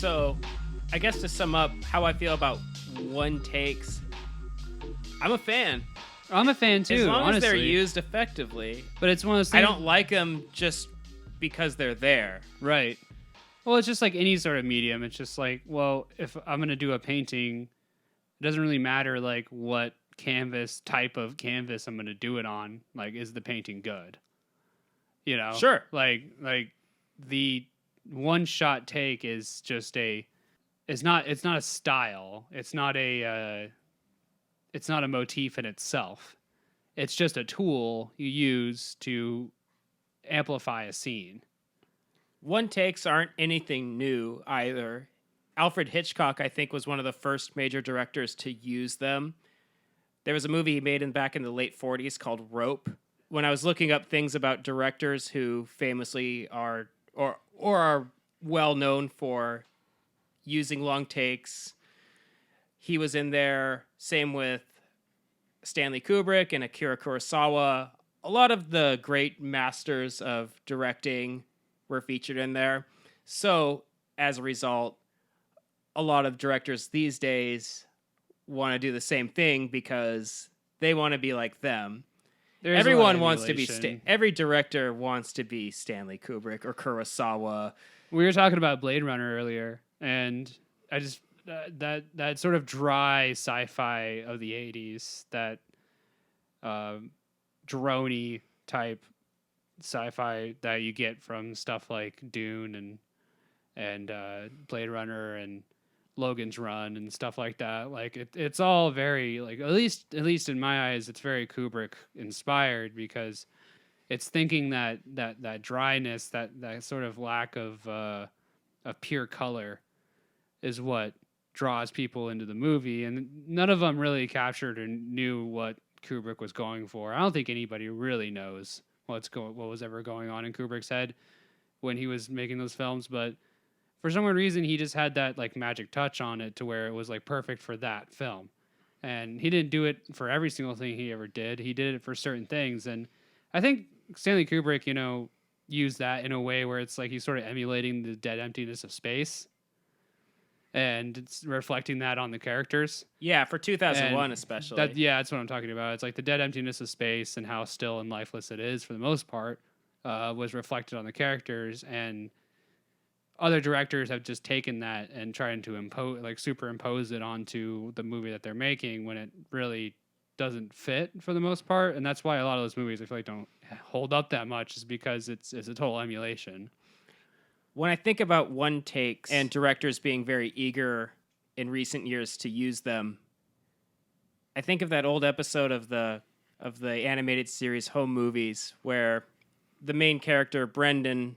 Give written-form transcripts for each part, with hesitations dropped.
So, I guess to sum up how I feel about one takes, I'm a fan. I'm a fan too, As long honestly. as they're used effectively. But it's one of those things. I don't like them just because they're there. Right. Well, it's just like any sort of medium. It's just like, well, if I'm going to do a painting, it doesn't really matter like what type of canvas I'm going to do it on. Like, is the painting good? You know? Sure. Like the one shot take is just it's not a style. It's not a motif in itself. It's just a tool you use to amplify a scene. One takes aren't anything new either. Alfred Hitchcock, I think, was one of the first major directors to use them. There was a movie he made back in the late 40s called Rope. When I was looking up things about directors who famously are or are well known for using long takes, he was in there. Same with Stanley Kubrick and Akira Kurosawa. A lot of the great masters of directing were featured in there. So, as a result, a lot of directors these days want to do the same thing because they want to be like them. Everyone wants to be every director wants to be Stanley Kubrick or Kurosawa. We were talking about Blade Runner earlier, and I just that sort of dry sci-fi of the 80s, that drone-y type sci-fi that you get from stuff like Dune and Blade Runner and Logan's Run and stuff like that. Like it's all very like at least in my eyes, it's very Kubrick inspired, because it's thinking that dryness, that sort of lack of pure color is what draws people into the movie, and none of them really captured or knew what Kubrick was going for. I don't think anybody really knows what was ever going on in Kubrick's head when he was making those films, but for some reason he just had that like magic touch on it to where it was like perfect for that film. And he didn't do it for every single thing he ever did. He did it for certain things, and I think Stanley Kubrick, used that in a way where it's like he's sort of emulating the dead emptiness of space, and it's reflecting that on the characters. Yeah, for 2001 especially. That's what I'm talking about. It's like the dead emptiness of space and how still and lifeless it is for the most part was reflected on the characters, and other directors have just taken that and trying to superimpose it onto the movie that they're making when it really doesn't fit for the most part. And that's why a lot of those movies I feel like don't hold up that much, is because it's a total emulation. When I think about one takes and directors being very eager in recent years to use them, I think of that old episode of the animated series Home Movies, where the main character Brendan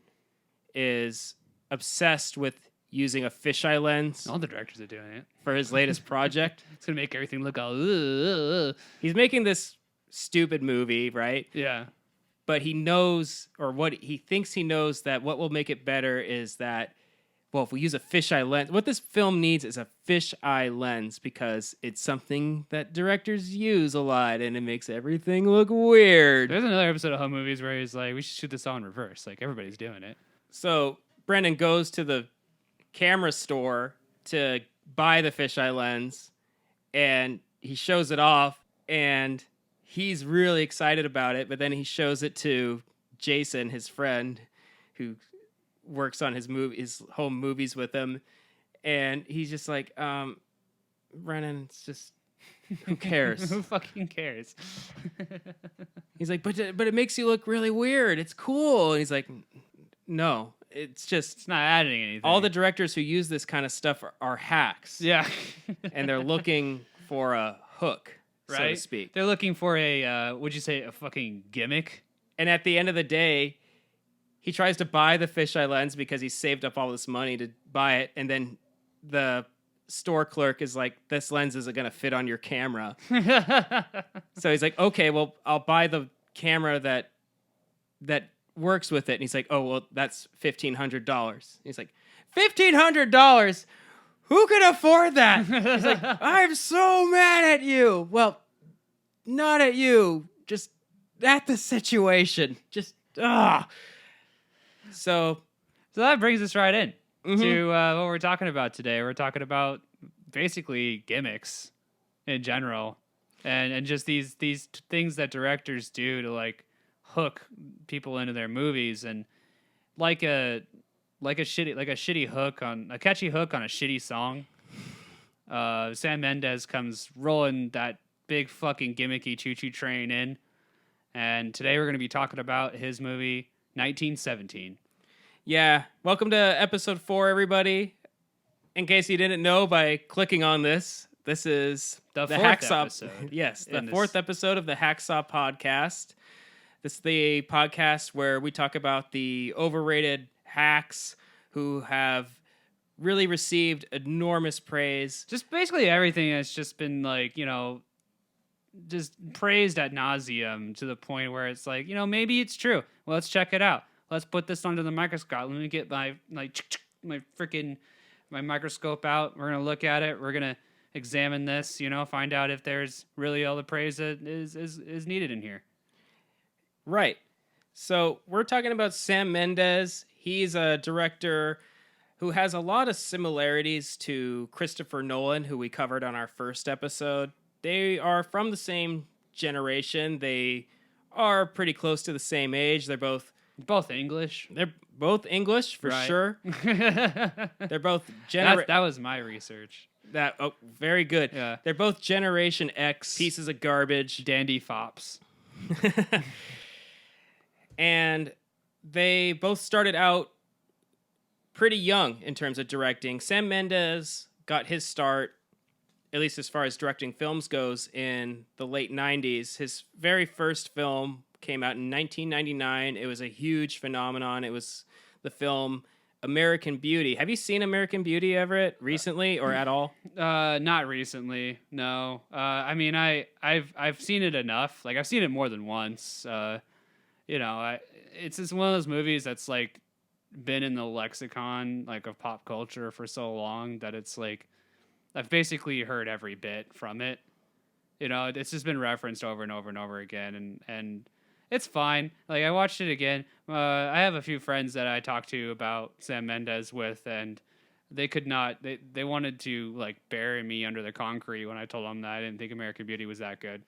is obsessed with using a fisheye lens. All the directors are doing it for his latest project. It's gonna make everything look all. He's making this stupid movie, right? Yeah. But he knows, or what he thinks he knows, that what will make it better is that, well, if we use a fisheye lens, what this film needs is a fisheye lens, because it's something that directors use a lot, and it makes everything look weird. There's another episode of Home Movies where he's like, we should shoot this all in reverse. Like, everybody's doing it. So Brendan goes to the camera store to buy the fisheye lens, and he shows it off, and he's really excited about it, but then he shows it to Jason, his friend, who works on his home movies with him, and he's just like, Brennan, it's just, who cares? Who fucking cares? He's like, but it makes you look really weird. It's cool. And he's like, no, it's not adding anything. All the directors who use this kind of stuff are hacks. Yeah. And they're looking for a hook, right? so to speak. They're looking for a fucking gimmick? And at the end of the day, he tries to buy the fisheye lens because he saved up all this money to buy it, and then the store clerk is like, this lens isn't going to fit on your camera. So he's like, okay, well, I'll buy the camera that works with it. And he's like, oh, well, that's $1,500. He's like, $1,500? Who can afford that? He's like, I'm so mad at you. Well, not at you, just at the situation. Just, So that brings us right in. to what we're talking about today. We're talking about basically gimmicks in general, and just these things that directors do to like hook people into their movies, and like a shitty hook on a catchy hook on a shitty song. Sam Mendes comes rolling that big fucking gimmicky choo-choo train in, and today we're going to be talking about his movie 1917. Yeah, welcome to episode 4, everybody. In case you didn't know by clicking on this is The fourth Hacksaw episode Yes, the in this. 4th episode of the Hacksaw podcast. This is the podcast where we talk about the overrated hacks who have really received enormous praise. Just basically everything that's just been like, just praised ad nauseum to the point where it's like, maybe it's true. Well, let's check it out. Let's put this under the microscope. Let me get my microscope out. We're gonna look at it. We're gonna examine this. Find out if there's really all the praise that is needed in here. Right. So we're talking about Sam Mendes. He's a director who has a lot of similarities to Christopher Nolan, who we covered on our first episode. They are from the same generation. They are pretty close to the same age. They're both English. They're both English for Right. sure. that They're both was my research. very good. Yeah. They're both Generation X pieces of garbage. Dandy fops. And they both started out pretty young in terms of directing. Sam Mendes got his start, at least as far as directing films goes, in the late 90s. His very first film came out in 1999. It was a huge phenomenon. It was the film American Beauty. Have you seen American Beauty, Everett, recently or at all? Not recently. No. I've seen it enough. Like I've seen it more than once. It's just one of those movies that's like been in the lexicon like of pop culture for so long that it's like I've basically heard every bit from it. It's just been referenced over and over and over again, and it's fine. Like I watched it again. I have a few friends that I talked to about Sam Mendes with, and they could not. They wanted to like bury me under the concrete when I told them that I didn't think American Beauty was that good.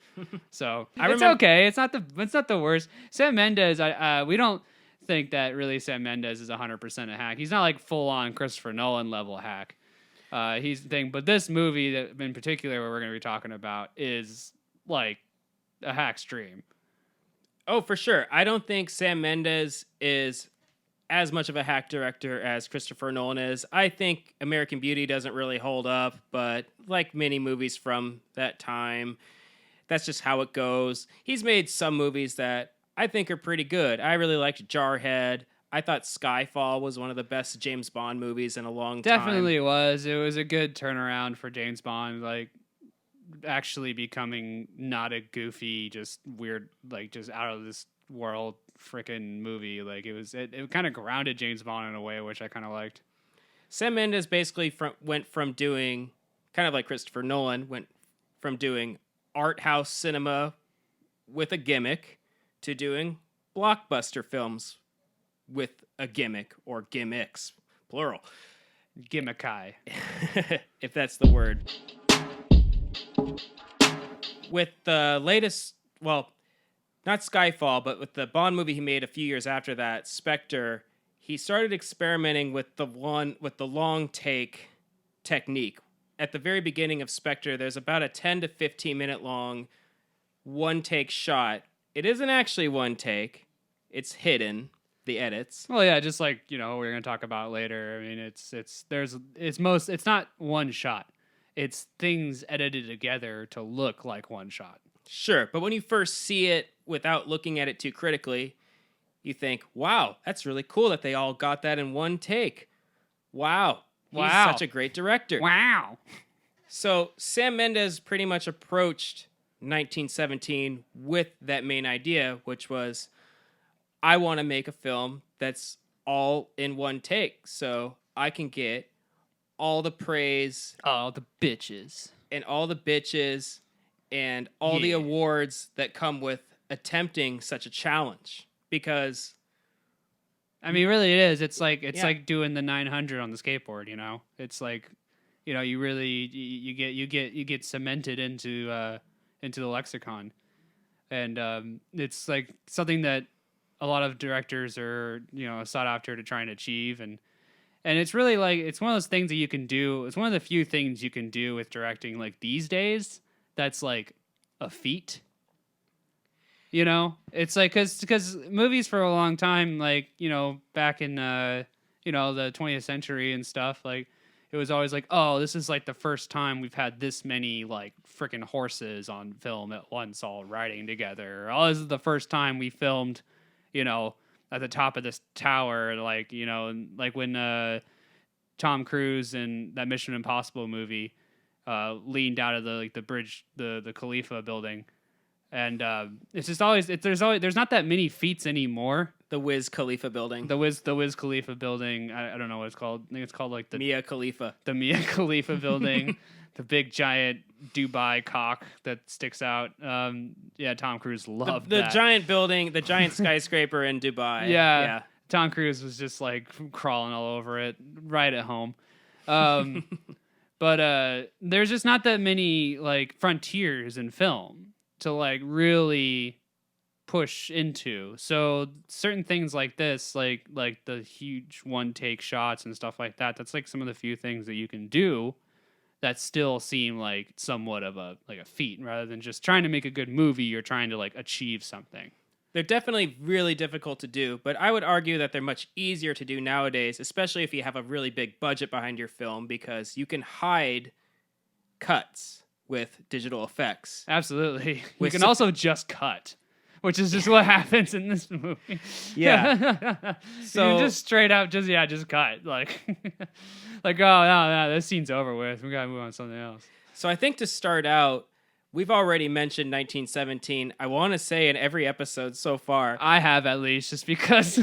So it's okay. It's not the worst. Sam Mendes. We don't think that really Sam Mendes is 100% a hack. He's not like full on Christopher Nolan level hack. He's the thing, but this movie that in particular what we're going to be talking about is like a hack's dream. Oh, for sure. I don't think Sam Mendes is as much of a hack director as Christopher Nolan is. I think American Beauty doesn't really hold up, but like many movies from that time, that's just how it goes. He's made some movies that I think are pretty good. I really liked Jarhead. I thought Skyfall was one of the best James Bond movies in a long time. Definitely was. It was a good turnaround for James Bond, like actually becoming not a goofy, just weird, like just out of this world freaking movie. Like it kind of grounded James Bond in a way which I kind of liked. Sam Mendes basically went from doing, kind of like Christopher Nolan, went from doing art house cinema with a gimmick to doing blockbuster films with a gimmick, or gimmicks, plural. Gimmicky. If that's the word. With the latest, well, not Skyfall, but with the Bond movie he made a few years after that, Spectre, he started experimenting with the long take technique. At the very beginning of Spectre, there's about a 10 to 15 minute long one take shot. It isn't actually one take. It's hidden, the edits. Well, yeah, just like, we're going to talk about later. I mean, it's not one shot. It's things edited together to look like one shot. Sure, but when you first see it without looking at it too critically, you think, wow, that's really cool that they all got that in one take. Wow. He's such a great director. Wow. So Sam Mendes pretty much approached 1917 with that main idea, which was, I want to make a film that's all in one take, so I can get all the praise, all the bitches, and all the awards that come with attempting such a challenge. Because I mean, really, it is. It's like Yeah. like doing the 900 on the skateboard. You know, it's like, you really you get cemented into the lexicon, and it's like something that a lot of directors are sought after to try and achieve, and it's really like it's one of those things that you can do. It's one of the few things you can do with directing like these days. That's like a feat. It's like because movies for a long time, like back in the 20th century and stuff, like it was always like, oh, this is like the first time we've had this many like freaking horses on film at once all riding together. Oh, this is the first time we filmed, at the top of this tower, like like when Tom Cruise in that Mission Impossible movie leaned out of the bridge, the Khalifa building. And it's just always there's not that many feats anymore. The Wiz Khalifa building. The Wiz Khalifa building. I don't know what it's called. I think it's called like the Mia Khalifa. The Mia Khalifa building. The big giant Dubai cock that sticks out. Yeah, Tom Cruise loved the that. giant building, the giant skyscraper in Dubai. Yeah. Tom Cruise was just like crawling all over it, right at home. But there's just not that many like frontiers in film to like really push into. So certain things like this, like the huge one take shots and stuff like that, that's like some of the few things that you can do that still seem like somewhat of a feat, rather than just trying to make a good movie. You're trying to like achieve something. They're definitely really difficult to do, but I would argue that they're much easier to do nowadays, especially if you have a really big budget behind your film, because you can hide cuts with digital effects. Absolutely. With you can also just cut, which is just what happens in this movie. Yeah. So you can just straight up just cut. Like like, oh no, this scene's over with. We gotta move on to something else. So I think to start out, we've already mentioned 1917. I want to say in every episode so far. I have, at least, just because,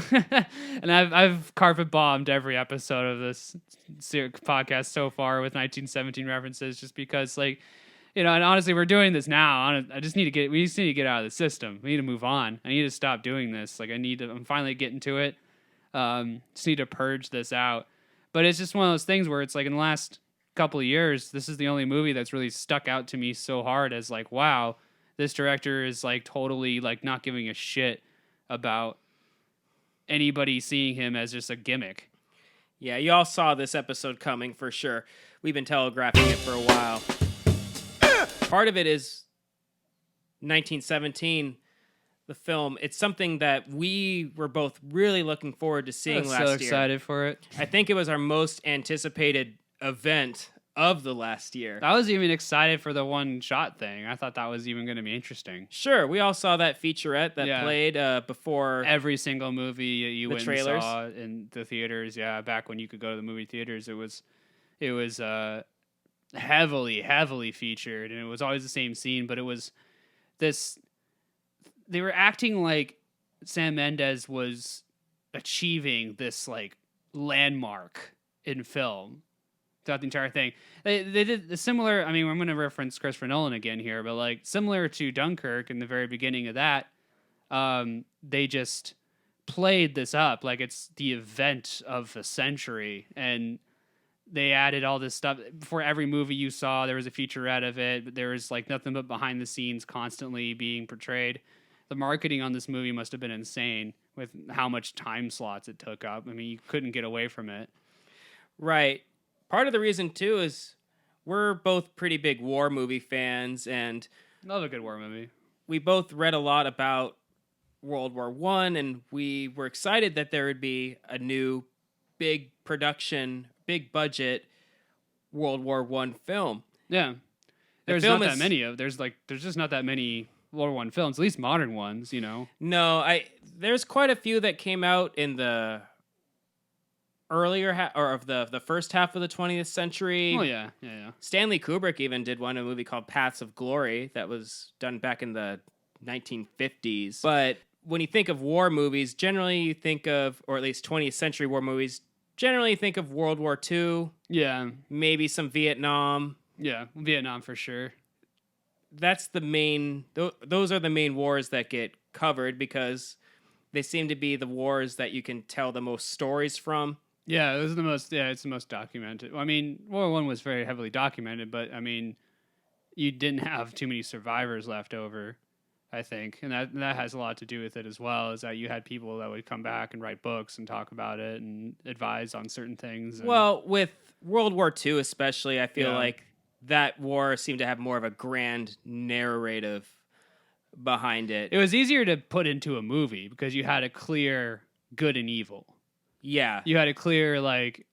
and I've carpet bombed every episode of this podcast so far with 1917 references, just because, like, and honestly, we're doing this now. We just need to get out of the system. We need to move on. I need to stop doing this. Like, I'm finally getting to it. Just need to purge this out. But it's just one of those things where it's like in the last couple of years, this is the only movie that's really stuck out to me so hard as like, wow, this director is like totally like not giving a shit about anybody seeing him as just a gimmick. Yeah, you all saw this episode coming for sure. We've been telegraphing it for a while. Part of it is 1917, the film. It's something that we were both really looking forward to seeing last year. So excited for it. I think it was our most anticipated event of the last year. I was even excited for the one shot thing. I thought that was even going to be interesting. Sure, we all saw that featurette that played before every single movie you went trailers. and saw in the theaters. Yeah, back when you could go to the movie theaters, it was heavily featured, and it was always the same scene, but it was this. They were acting like Sam Mendes was achieving this like landmark in film throughout the entire thing. They did a similar. I mean, I'm going to reference Christopher Nolan again here, but like similar to Dunkirk in the very beginning of that, they just played this up like it's the event of the century, and they added all this stuff. For every movie you saw, there was a featurette of it, but there was like nothing but behind the scenes constantly being portrayed. The marketing on this movie must have been insane with how much time slots it took up. I mean, you couldn't get away from it. Right. Part of the reason, too, is we're both pretty big war movie fans, and love a good war movie. We both read a lot about World War I, and we were excited that there would be a new big production, big budget World War I film. Yeah. There's not that many of. There's just not that many World War I films, at least modern ones, No, there's quite a few that came out in the earlier of the first half of the 20th century. Oh yeah. Stanley Kubrick even did a movie called Paths of Glory that was done back in the 1950s. But when you think of war movies, generally you think of, or at least 20th century war movies, generally think of World War II. Yeah. Maybe some Vietnam. Yeah, Vietnam for sure. That's the main, those are the main wars that get covered, because they seem to be the wars that you can tell the most stories from. Yeah, it was the most. Yeah, it's the most documented. Well, I mean, World War I was very heavily documented, but I mean, you didn't have too many survivors left over, I think, and that has a lot to do with it as well. Is that you had people that would come back and write books and talk about it and advise on certain things. And, Well, with World War II especially, I feel Yeah. like that war seemed to have more of a grand narrative behind it. it was easier to put into a movie because you had a clear good and evil. Yeah. You had a clear like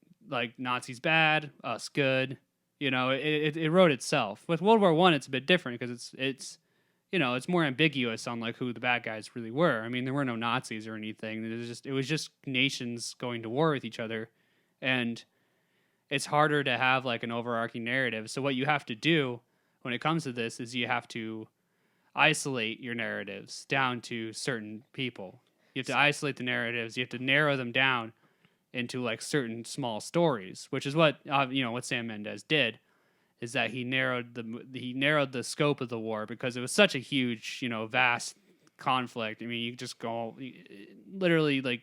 Nazis bad, us good. You know, it wrote itself. With World War I, it's a bit different because it's you know, it's more ambiguous on like who the bad guys really were. I mean, there were no Nazis or anything. It was just nations going to war with each other, and it's harder to have like an overarching narrative. So what you have to do when it comes to this is you have to isolate your narratives down to certain people. You have to isolate the narratives. You have to narrow them down into like certain small stories, which is what what Sam Mendes did. Is that he narrowed the scope of the war because it was such a huge, vast conflict. I mean, you just go literally like,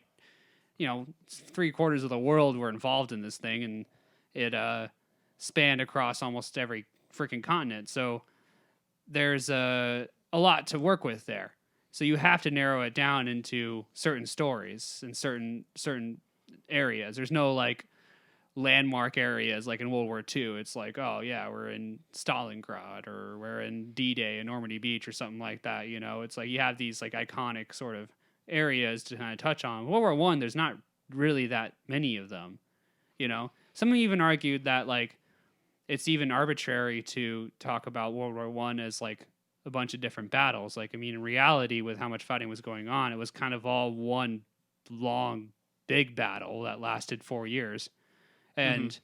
3/4 of the world were involved in this thing, and it spanned across almost every freaking continent. So there's a lot to work with there. So you have to narrow it down into certain stories and certain areas. There's no like landmark areas like in World War II. It's like, oh yeah, we're in Stalingrad or we're in D-Day in Normandy Beach or something like that. It's like you have these like iconic sort of areas to kind of touch on. World War I, there's not really that many of them. Some even argued that like it's even arbitrary to talk about World War I as like a bunch of different battles. Like, I mean, in reality, with how much fighting was going on, it was kind of all one long big battle that lasted 4 years. And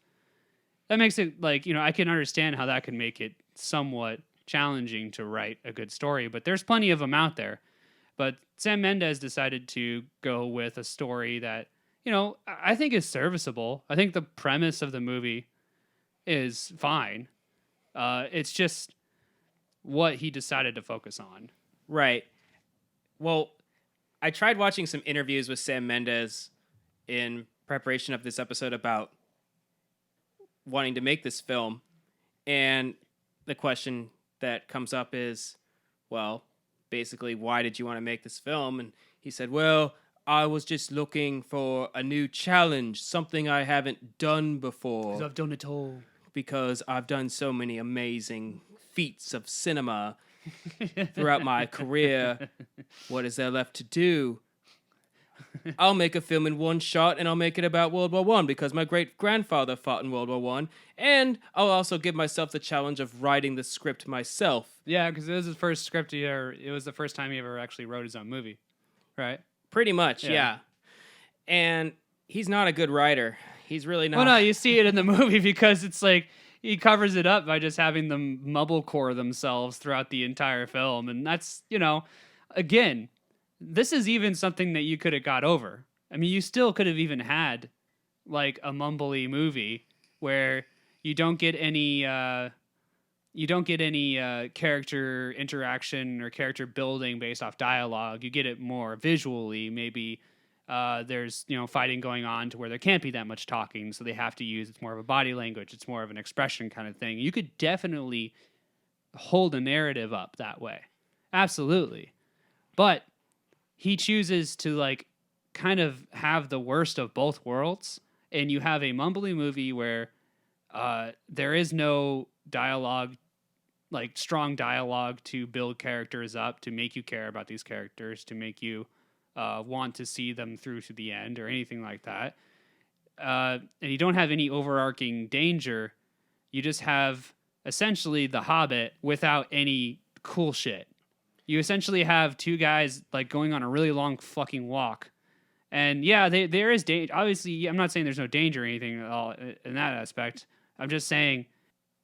that makes it like, I can understand how that can make it somewhat challenging to write a good story, but there's plenty of them out there. But Sam Mendes decided to go with a story that, I think is serviceable. I think the premise of the movie is fine. It's just what he decided to focus on. Right. Well, I tried watching some interviews with Sam Mendes in preparation of this episode about wanting to make this film, and the question that comes up is, well, basically, why did you want to make this film? And he said, well, I was just looking for a new challenge, something I haven't done before. I've done it all. Because I've done so many amazing feats of cinema throughout my career. What is there left to do? I'll make a film in one shot, and I'll make it about World War I because my great-grandfather fought in World War I, and I'll also give myself the challenge of writing the script myself. Yeah, because it was his first script it was the first time he ever actually wrote his own movie, right? Pretty much, yeah. And he's not a good writer. He's really not. Well, no, you see it in the movie because it's like he covers it up by just having them mumblecore themselves throughout the entire film, and that's, again, this is even something that you could have got over. I mean, you still could have even had like a mumbly movie where you don't get any character interaction or character building based off dialogue. You get it more visually. Maybe there's fighting going on to where there can't be that much talking, so they have to use it's more of a body language. It's more of an expression kind of thing. You could definitely hold a narrative up that way, absolutely, but he chooses to like kind of have the worst of both worlds, and you have a mumbly movie where there is no dialogue, like strong dialogue to build characters up, to make you care about these characters, to make you want to see them through to the end or anything like that. And you don't have any overarching danger. You just have essentially The Hobbit without any cool shit. You essentially have two guys like going on a really long fucking walk. And yeah, there is danger. Obviously, I'm not saying there's no danger or anything at all in that aspect. I'm just saying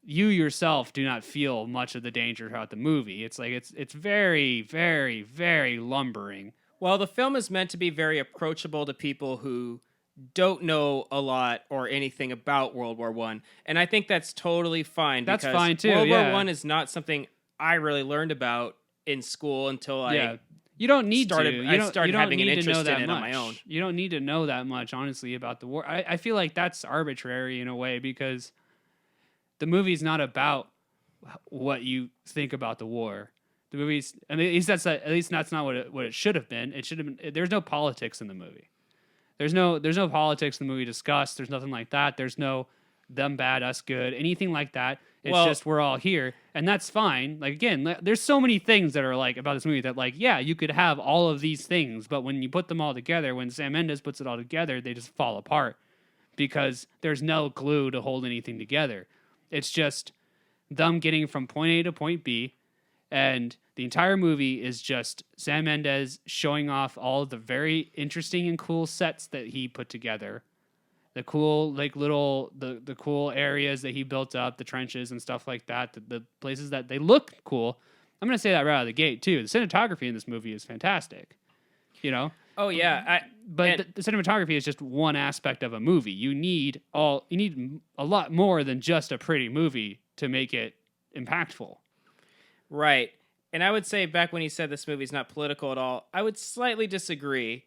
you yourself do not feel much of the danger throughout the movie. It's like it's very, very, very lumbering. Well, the film is meant to be very approachable to people who don't know a lot or anything about World War I. And I think that's totally fine. That's because fine, too, World yeah. War I is not something I really learned about in school until I You don't need started. to. You I don't, started you don't having an need to know interest that in it much. on my own. You don't need to know that much, honestly, about the war. I feel like that's arbitrary in a way because the movie's not about what you think about the war. The movie's, I mean, at least that's not what it should have been. It should have been. There's no politics in the movie. There's no politics in the movie discussed. There's nothing like that. There's no them bad, us good, anything like that. It's just we're all here, and that's fine. Like again, there's so many things that are like about this movie that like yeah, you could have all of these things, but when you put them all together, when Sam Mendes puts it all together, they just fall apart because there's no glue to hold anything together. It's just them getting from point A to point B, and the entire movie is just Sam Mendes showing off all of the very interesting and cool sets that he put together. The cool, like little, the cool areas that he built up, the trenches and stuff like that, the places that they look cool. I'm going to say that right out of the gate, too. The cinematography in this movie is fantastic, you know? Oh, yeah. But the cinematography is just one aspect of a movie. You need a lot more than just a pretty movie to make it impactful. Right. And I would say back when he said this movie's not political at all, I would slightly disagree.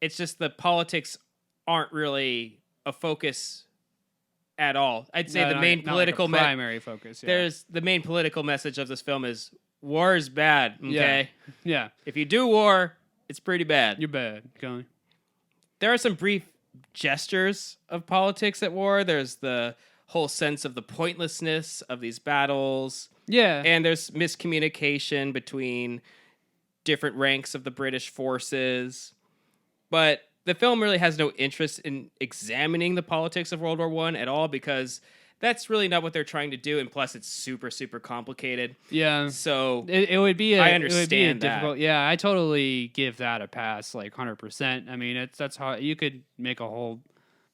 It's just the politics aren't really a focus at all. I'd say the main political primary focus. Yeah. There's the main political message of this film is war is bad. Okay, yeah. If you do war, it's pretty bad. You're bad, Kelly. There are some brief gestures of politics at war. There's the whole sense of the pointlessness of these battles. Yeah, and there's miscommunication between different ranks of the British forces, but the film really has no interest in examining the politics of World War I at all because that's really not what they're trying to do. And plus, it's super, super complicated. Yeah. So it would be. I understand that. Difficult. Yeah, I totally give that a pass, like 100%. I mean, that's how you could make a whole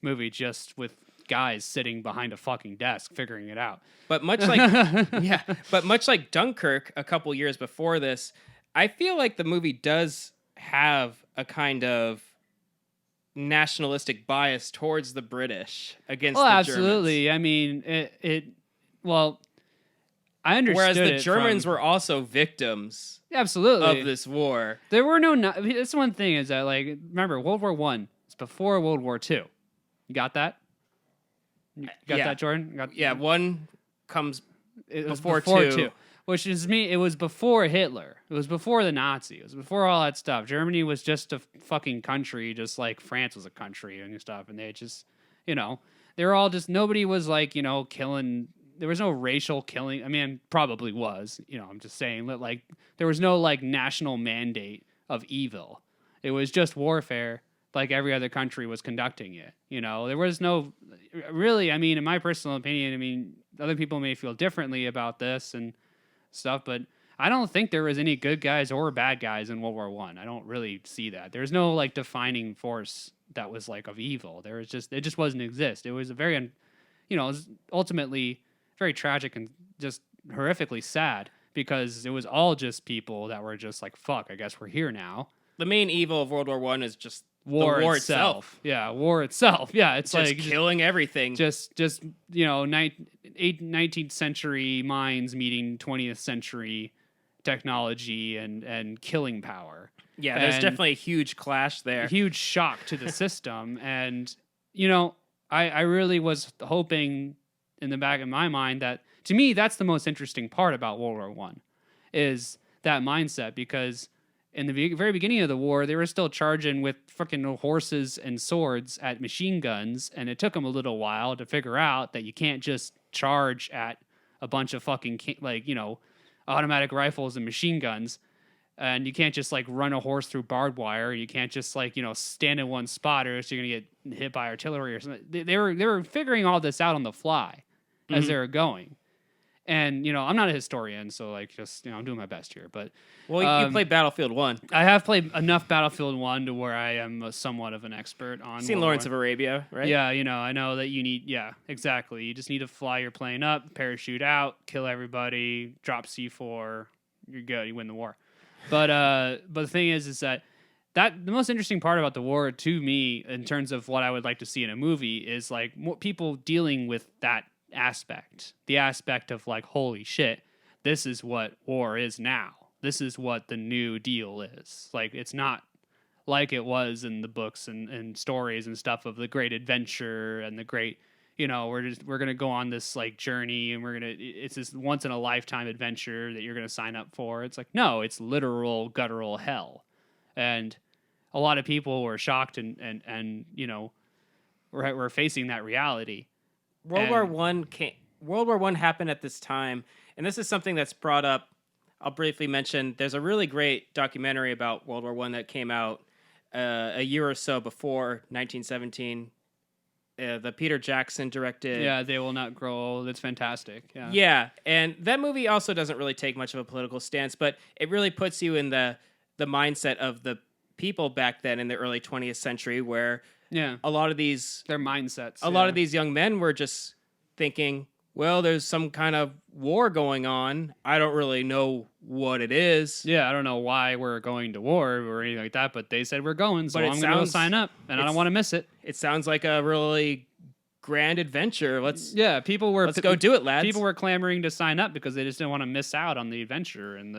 movie just with guys sitting behind a fucking desk figuring it out. But much like much like Dunkirk a couple years before this, I feel like the movie does have a kind of nationalistic bias towards the British against the absolutely. Germans. I mean, well, I understood. Whereas the Germans were also victims absolutely of this war. There were no. That's one thing is that like remember World War I is before World War II. You got that? You got that, Jordan? One comes before two. Which is it was before Hitler. It was before the Nazis. It was before all that stuff. Germany was just a fucking country, just like France was a country and stuff. And they just, they were all just, nobody was like, killing. There was no racial killing. I mean, probably was, I'm just saying that like, there was no like national mandate of evil. It was just warfare like every other country was conducting it. There was no, really, I mean, in my personal opinion, other people may feel differently about this and stuff, but I don't think there was any good guys or bad guys in World War I. I don't really see that. There's no like defining force that was like of evil. It just wasn't exist. It was a very, it was ultimately very tragic and just horrifically sad because it was all just people that were just like, fuck, I guess we're here now. The main evil of World War I is just war the war itself. Yeah, war itself. Yeah, it's just like killing everything. Just 19th century minds meeting 20th century technology and killing power. Yeah, there's definitely a huge clash there. A huge shock to the system. And, I really was hoping in the back of my mind that, to me, that's the most interesting part about World War I, is that mindset, because in the very beginning of the war, they were still charging with fucking horses and swords at machine guns, and it took them a little while to figure out that you can't just charge at a bunch of fucking, automatic rifles and machine guns, and you can't just, like, run a horse through barbed wire, you can't just, like, stand in one spot or else you're going to get hit by artillery or something. They were figuring all this out on the fly as they were going. And, I'm not a historian, so, like, just, I'm doing my best here. But you played Battlefield 1. I have played enough Battlefield 1 to where I am somewhat of an expert on Seen Lawrence of Arabia, right? Yeah, I know that you need, exactly. You just need to fly your plane up, parachute out, kill everybody, drop C4, you're good, you win the war. But the thing is that the most interesting part about the war to me, in terms of what I would like to see in a movie, is, like, more people dealing with that aspect, the aspect of like, holy shit, this is what war is now. this is what the New Deal is. Like, it's not like it was in the books and stories and stuff of the great adventure and the great, we're gonna go on this like journey and it's this once in a lifetime adventure that you're gonna sign up for. It's like, no, it's literal guttural hell. And a lot of people were shocked and we're facing that reality. World War One happened at this time, and this is something that's brought up. I'll briefly mention. There's a really great documentary about World War One that came out a year or so before 1917. The Peter Jackson directed. Yeah, They Will Not Grow Old. It's fantastic. Yeah, and that movie also doesn't really take much of a political stance, but it really puts you in the mindset of the people back then in the early 20th century, where a lot of these their mindsets. A lot of these young men were just thinking, well, there's some kind of war going on. I don't really know what it is. Yeah, I don't know why we're going to war or anything like that, but they said we're going, so I'm going to go sign up, and I don't want to miss it. It sounds like a really grand adventure. Let's go do it, lads. People were clamoring to sign up because they just didn't want to miss out on the adventure and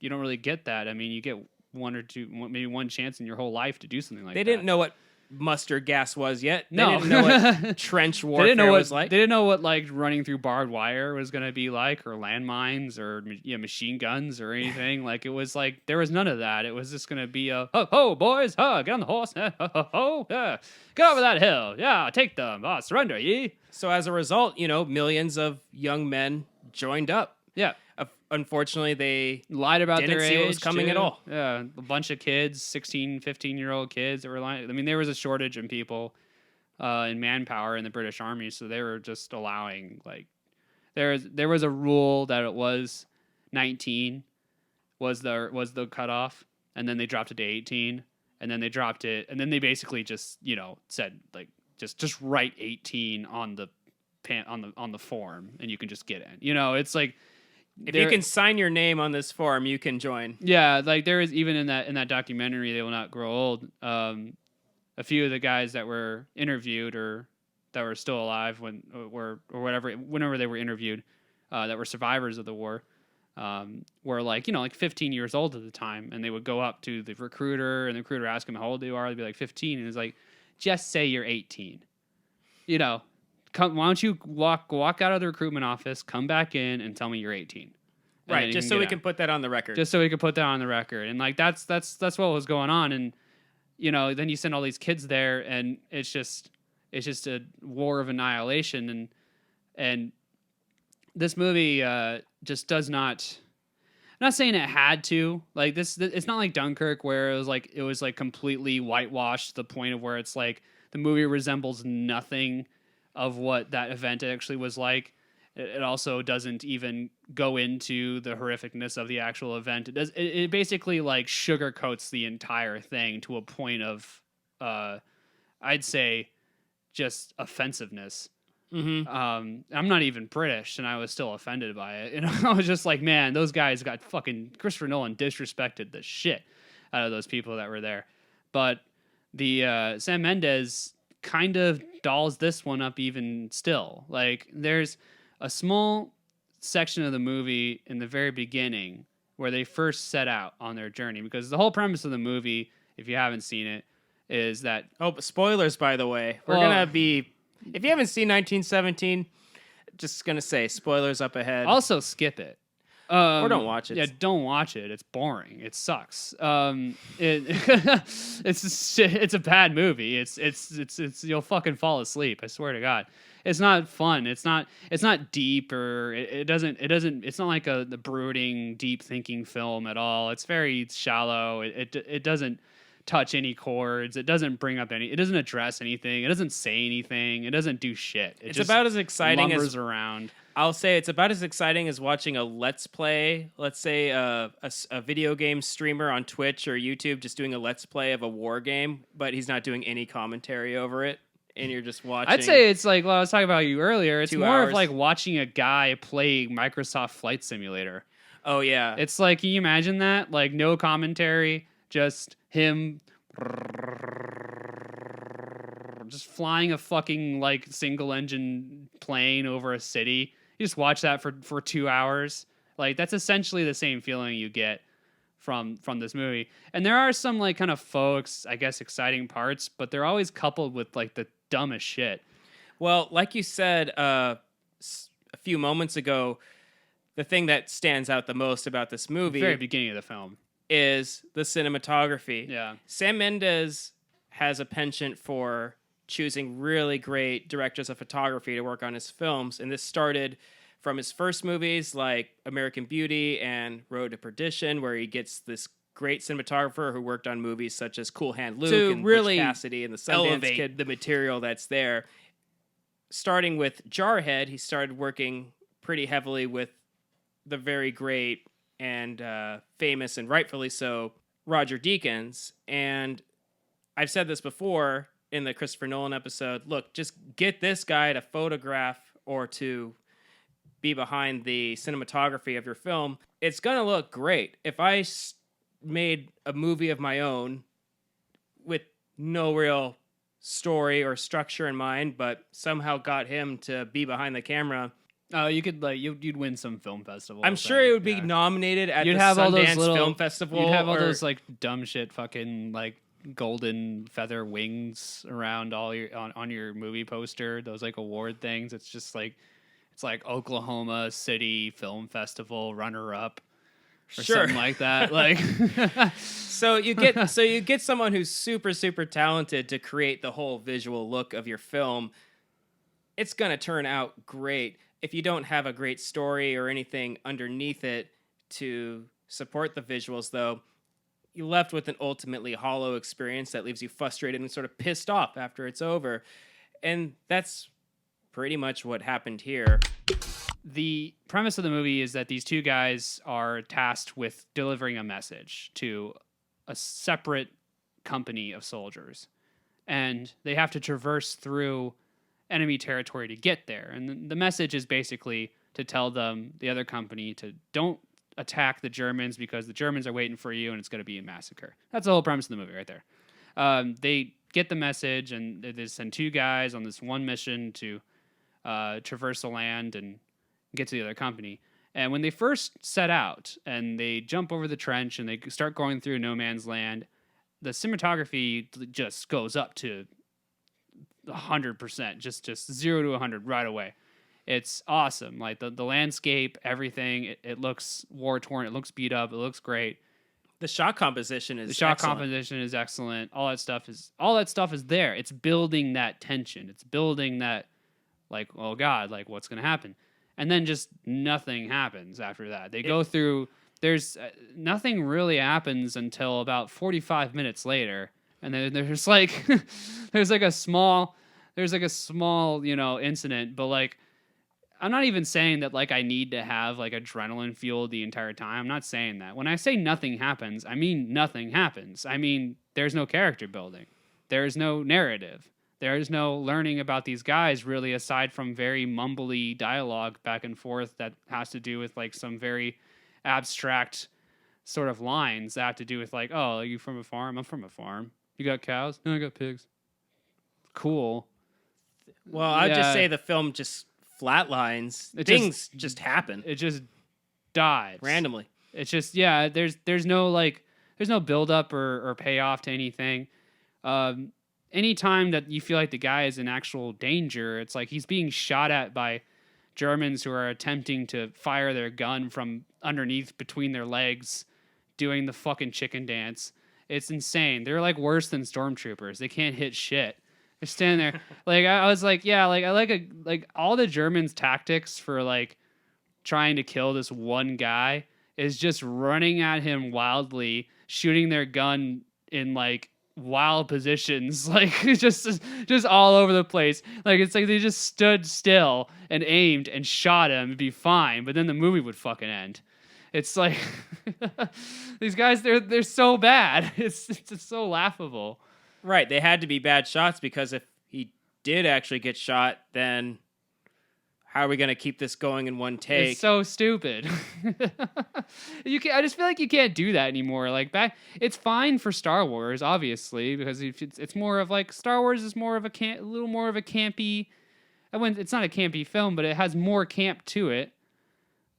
you don't really get that. I mean, you get one or two, maybe one chance in your whole life to do something like that. They didn't know what mustard gas was yet. They No. didn't know what trench warfare was like. They didn't know what like running through barbed wire was going to be like, or landmines, or machine guns, or anything. Like, it was like there was none of that. It was just going to be a ho ho boys, get on the horse, ho ho ho, get over that hill, take them, surrender ye. So as a result, millions of young men joined up. Yeah. Unfortunately, they lied about didn't their see age what was coming at all. Yeah, a bunch of kids, 16, 15-year-old kids that were lying. I mean, there was a shortage in people in manpower in the British Army, so they were just allowing, like, there was a rule that it was 19 was the cutoff, and then they dropped it to 18, and then they dropped it, and then they basically just said, like, just write 18 on the form, and you can just get in. It's like, if you can sign your name on this form, you can join. Yeah, like there is, even in that documentary, They Will Not Grow Old, a few of the guys that were interviewed or that were still alive whenever they were interviewed, that were survivors of the war, were like 15 years old at the time, and they would go up to the recruiter, and the recruiter asked them how old they are. They'd be like 15, and it's like, just say you're 18. Why don't you walk out of the recruitment office, come back in, and tell me you're 18. Right, just so we can put that on the record. Just so we can put that on the record. And like that's what was going on. And then you send all these kids there, and it's just a war of annihilation. And this movie just does not. I'm not saying it had to. Like this, it's not like Dunkirk where it was like completely whitewashed to the point of where it's like the movie resembles nothing of what that event actually was like. It also doesn't even go into the horrificness of the actual event. It basically like sugarcoats the entire thing to a point of, I'd say, just offensiveness. Mm-hmm. I'm not even British, and I was still offended by it. I was just like, man, those guys got fucking Christopher Nolan disrespected the shit out of those people that were there. But the Sam Mendes kind of dolls this one up even still. Like, there's a small section of the movie in the very beginning where they first set out on their journey, because the whole premise of the movie, if you haven't seen it, is that spoilers, by the way. We're gonna be, if you haven't seen 1917, just gonna say spoilers up ahead. Also skip it. Or don't watch it. Yeah, don't watch it. It's boring. It sucks. It's a bad movie. It's you'll fucking fall asleep. I swear to God. It's not fun. It's not deep, or it's not like the brooding, deep thinking film at all. It's very shallow. It doesn't touch any chords. It doesn't bring up it doesn't address anything. It doesn't say anything. It doesn't do shit. It's about as exciting as around. I'll say it's about as exciting as watching a let's play. Let's say a video game streamer on Twitch or YouTube just doing a let's play of a war game, but he's not doing any commentary over it, and you're just watching. I'd say it's like, well, I was talking about you earlier. It's 2 more hours. of like watching a guy play Microsoft Flight Simulator. Oh yeah, It's like, can you imagine that? Like, no commentary, just him just flying a fucking like single engine plane over a city. You just watch that for 2 hours, Like that's essentially the same feeling you get from this movie. And there are some like kind of faux, I guess, exciting parts, but they're always coupled with like the dumbest shit. Well, like you said a few moments ago, the thing that stands out the most about this movie Very beginning of the film is the cinematography. Yeah. Sam Mendes has a penchant for choosing really great directors of photography to work on his films, and this started from his first movies like American Beauty and Road to Perdition, where he gets this great cinematographer who worked on movies such as Cool Hand Luke to and really Butch Cassidy and the Sundance elevate Kid, the material that's there. Starting with Jarhead, he started working pretty heavily with the very great and famous, and rightfully so, Roger Deakins. And I've said this before in the Christopher Nolan episode. Look, just get this guy to photograph or to be behind the cinematography of your film. It's going to look great. If I made a movie of my own with no real story or structure in mind, but somehow got him to be behind the camera, you could like you'd win some film festival. I'm sure it would be nominated at You'd the have all those Sundance little- Film Festival. You'd have all or- those like dumb shit fucking like golden feather wings around all your on your movie poster, those like award things. It's just like it's like Oklahoma City Film Festival runner up or Sure. something like that. Like So you get someone who's super talented to create the whole visual look of your film. It's going to turn out great. If you don't have a great story or anything underneath it to support the visuals, though, you're left with an ultimately hollow experience that leaves you frustrated and sort of pissed off after it's over. And that's pretty much what happened here. the premise of the movie is that these two guys are tasked with delivering a message to a separate company of soldiers, and they have to traverse through enemy territory to get there. And the message is basically to tell them, the other company, to don't attack the Germans because the Germans are waiting for you and it's going to be a massacre. That's the whole premise of the movie right there. They get the message and they send two guys on this one mission to traverse the land and get to the other company. And when they first set out and they jump over the trench and they start going through no man's land, the cinematography just goes up to 100%, just 0 to 100 right away. It's awesome. Like the landscape, everything, it looks war torn, it looks beat up, it looks great. The shot composition is The shot excellent. composition is excellent. All that stuff is there. It's building that tension. It's building that, like, oh God, like what's gonna happen? And then just nothing happens after that. They go through. There's nothing really happens until about 45 minutes later, and then there's like there's like a small incident, but like I'm not even saying that like I need to have like adrenaline fueled the entire time. I'm not saying that. When I say nothing happens, I mean nothing happens. I mean there's no character building. There's no narrative. There is no learning about these guys really, aside from very mumbly dialogue back and forth that has to do with like some very abstract sort of lines that have to do with like, oh, are you from a farm? I'm from a farm. You got cows? No, I got pigs. Cool. Well, I'd Yeah. just say the film just flatlines. Things just happen It just dives randomly. It's just there's no build up or payoff to anything. Anytime that you feel like the guy is in actual danger, it's like he's being shot at by Germans who are attempting to fire their gun from underneath between their legs, doing the fucking chicken dance. It's insane. They're like worse than stormtroopers. They can't hit shit. They're standing there. Like I was like, yeah, like I like all the Germans' tactics for like trying to kill this one guy is just running at him wildly, shooting their gun in like wild positions, like just all over the place. Like it's like they just stood still and aimed and shot him, it'd be fine, but then the movie would fucking end. It's like these guys, they're so bad. It's so laughable. Right. They had to be bad shots because if he did actually get shot, then how are we going to keep this going in one take? It's so stupid. I just feel like you can't do that anymore. Like back, it's fine for Star Wars, obviously, because it's more of like Star Wars is more of a little more of a campy. It's not a campy film, but it has more camp to it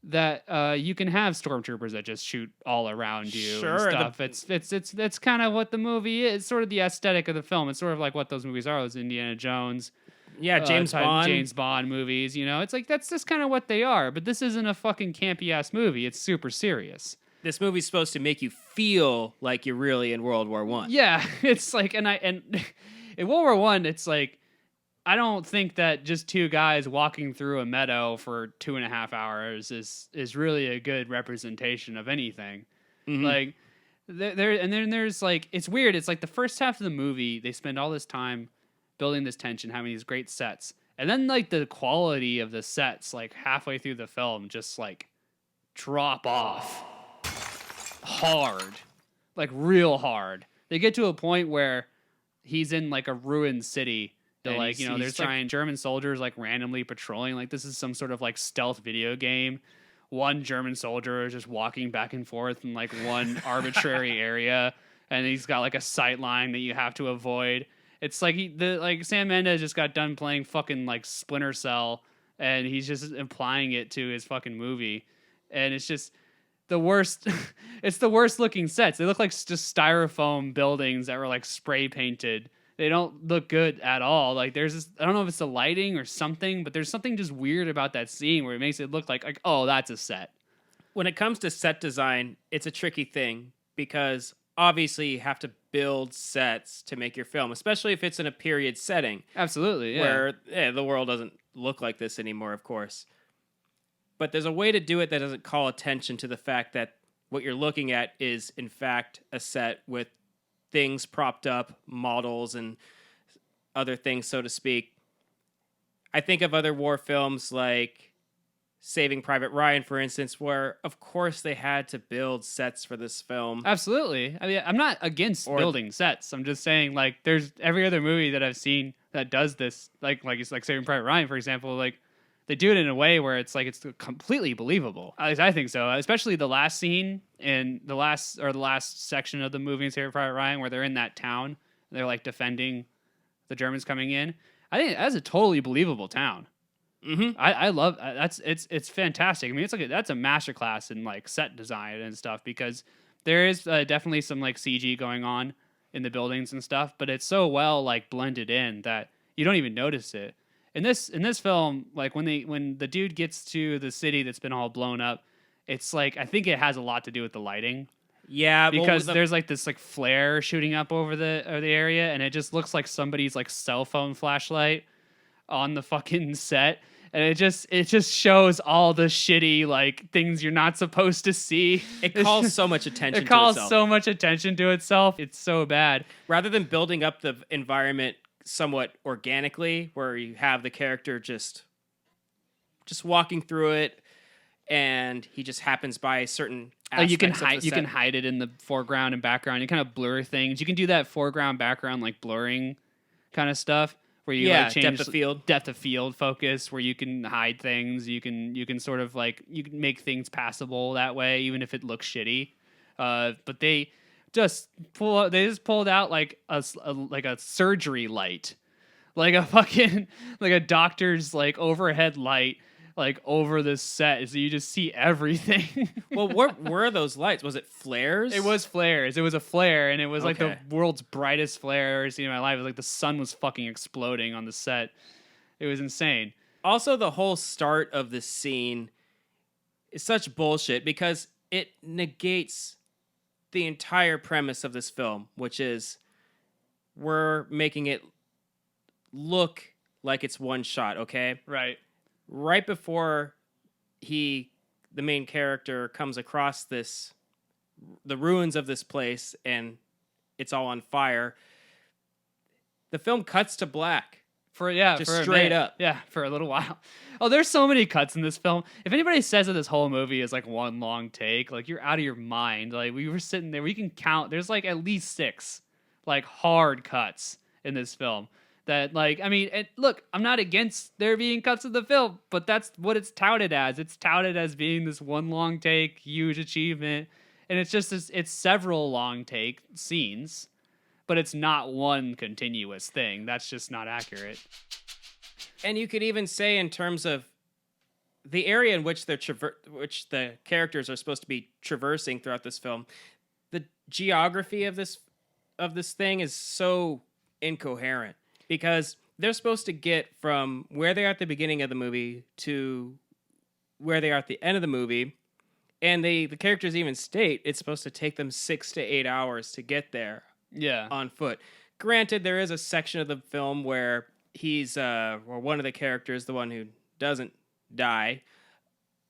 that you can have stormtroopers that just shoot all around you Sure, and stuff. It's kind of what the movie is. It's sort of the aesthetic of the film. It's sort of like what those movies are. Those Indiana Jones, Yeah, James type Bond. James Bond movies. You know, it's like that's just kind of what they are. But this isn't a fucking campy ass movie. It's super serious. This movie's supposed to make you feel like you're really in World War One. Yeah, it's like, and in World War One, it's like, I don't think that just two guys walking through a meadow for 2.5 hours is really a good representation of anything. Mhm. Like there, and then there's like, it's weird. It's like the first half of the movie, they spend all this time building this tension, having these great sets, and then like the quality of the sets, like halfway through the film, just like drop off hard, like real hard. They get to a point where he's in like a ruined city. And Like, you know, there's he's like- giant German soldiers like randomly patrolling. Like, this is some sort of like stealth video game. One German soldier is just walking back and forth in like one arbitrary area, and he's got like a sight line that you have to avoid. It's like Sam Mendes just got done playing fucking like Splinter Cell, and he's just applying it to his fucking movie, and it's just the worst. It's the worst looking sets. They look like just styrofoam buildings that were like spray painted. They don't look good at all. Like there's this, I don't know if it's the lighting or something, but there's something just weird about that scene where it makes it look like oh, that's a set. When it comes to set design, it's a tricky thing because obviously you have to build sets to make your film, especially if it's in a period setting Absolutely, yeah. where the world doesn't look like this anymore, of course. But there's a way to do it that doesn't call attention to the fact that what you're looking at is, in fact, a set with things propped up, models, and other things, so to speak. I think of other war films like Saving Private Ryan, for instance, where, of course, they had to build sets for this film. Absolutely. I mean, I'm not against building sets. I'm just saying, like, there's every other movie that I've seen that does this, like it's like Saving Private Ryan, for example. Like, they do it in a way where it's like it's completely believable. At least I think so. Especially the last scene in the last section of the movie in Saving Private Ryan, where they're in that town, and they're like defending the Germans coming in. I think that's a totally believable town. Mm-hmm. I love it's fantastic. I mean, that's a masterclass in like set design and stuff, because there is definitely some like CG going on in the buildings and stuff, but it's so well like blended in that you don't even notice it. In this film, like when the dude gets to the city that's been all blown up, it's like I think it has a lot to do with the lighting. Yeah, Because there's like this like flare shooting up over the area, and it just looks like somebody's like cell phone flashlight on the fucking set. And it just shows all the shitty like things you're not supposed to see. it calls so much attention It to calls itself. so much attention to itself. It's so bad. Rather than building up the environment somewhat organically, where you have the character just walking through it, and he just happens by certain aspects You can of the hide. You set. can hide it in the foreground and background. You kind of blur things. You can do that foreground background like blurring kind of stuff where you like change depth of field focus, where you can hide things. You can sort of like you can make things passable that way, even if it looks shitty. But they just pulled out like a surgery light, like a fucking like a doctor's like overhead light, like over the set, so you just see everything. Well, what were those lights? Was it flares? It was flares. It was a flare, and it was like the Okay. world's brightest flare I've ever seen in my life. It was like the sun was fucking exploding on the set. It was insane. Also, the whole start of this scene is such bullshit because it negates the entire premise of this film, which is we're making it look like it's one shot, okay? Right. Right before the main character, comes across the ruins of this place, and it's all on fire, the film cuts to black. Just for a straight minute. up. Yeah, for a little while. Oh, there's so many cuts in this film. If anybody says that this whole movie is like one long take, like you're out of your mind. Like we were sitting there, we can count. There's like at least 6 like hard cuts in this film. That like, I mean, look, I'm not against there being cuts of the film, but that's what it's touted as. It's touted as being this one long take, huge achievement, and it's just it's several long take scenes, but it's not one continuous thing. That's just not accurate. And you could even say, in terms of the area in which which the characters are supposed to be traversing throughout this film, the geography of this thing is so incoherent because they're supposed to get from where they are at the beginning of the movie to where they are at the end of the movie, and the characters even state it's supposed to take them 6 to 8 hours to get there Yeah. on foot. Granted, there is a section of the film where he's or one of the characters, the one who doesn't die,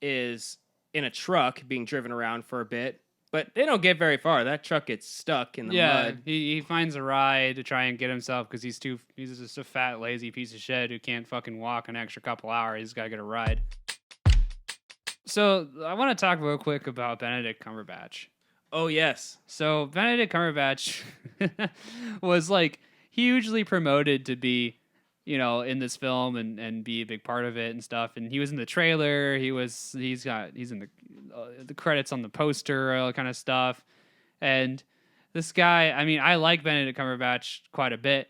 is in a truck being driven around for a bit, but they don't get very far. That truck gets stuck in the mud. He finds a ride to try and get himself because he's just a fat, lazy piece of shit who can't fucking walk an extra couple hours. He's got to get a ride. So I want to talk real quick about Benedict Cumberbatch. Oh, yes. So Benedict Cumberbatch was like hugely promoted to be, in this film and be a big part of it and stuff. And he was in the trailer. He's in the credits on the poster, all that kind of stuff. And this guy, I mean, I like Benedict Cumberbatch quite a bit.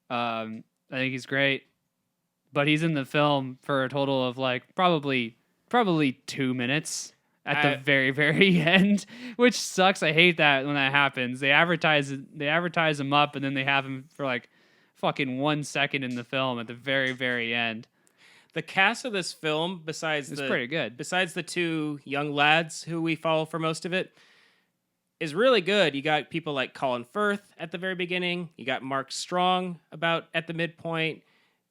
I think he's great, but he's in the film for a total of like probably 2 minutes at the very, very end, which sucks. I hate that when that happens. They advertise him up and then they have him for like fucking 1 second in the film at the very, very end. The cast of this film, It's pretty good. Besides the two young lads who we follow for most of it, is really good. You got people like Colin Firth at the very beginning. You got Mark Strong about at the midpoint.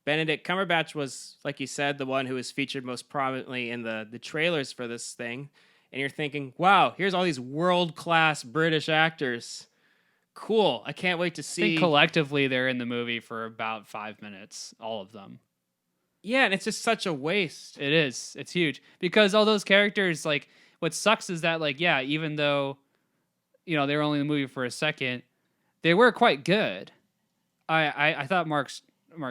Benedict Cumberbatch was, like you said, the one who was featured most prominently in the trailers for this thing. And you're thinking, wow, here's all these world-class British actors. Cool. I can't wait to see. I think collectively they're in the movie for about 5 minutes, all of them. Yeah, and it's just such a waste. It is. It's huge. Because all those characters, like, what sucks is that, like, yeah, even though, they were only in the movie for a second, they were quite good. I thought Mark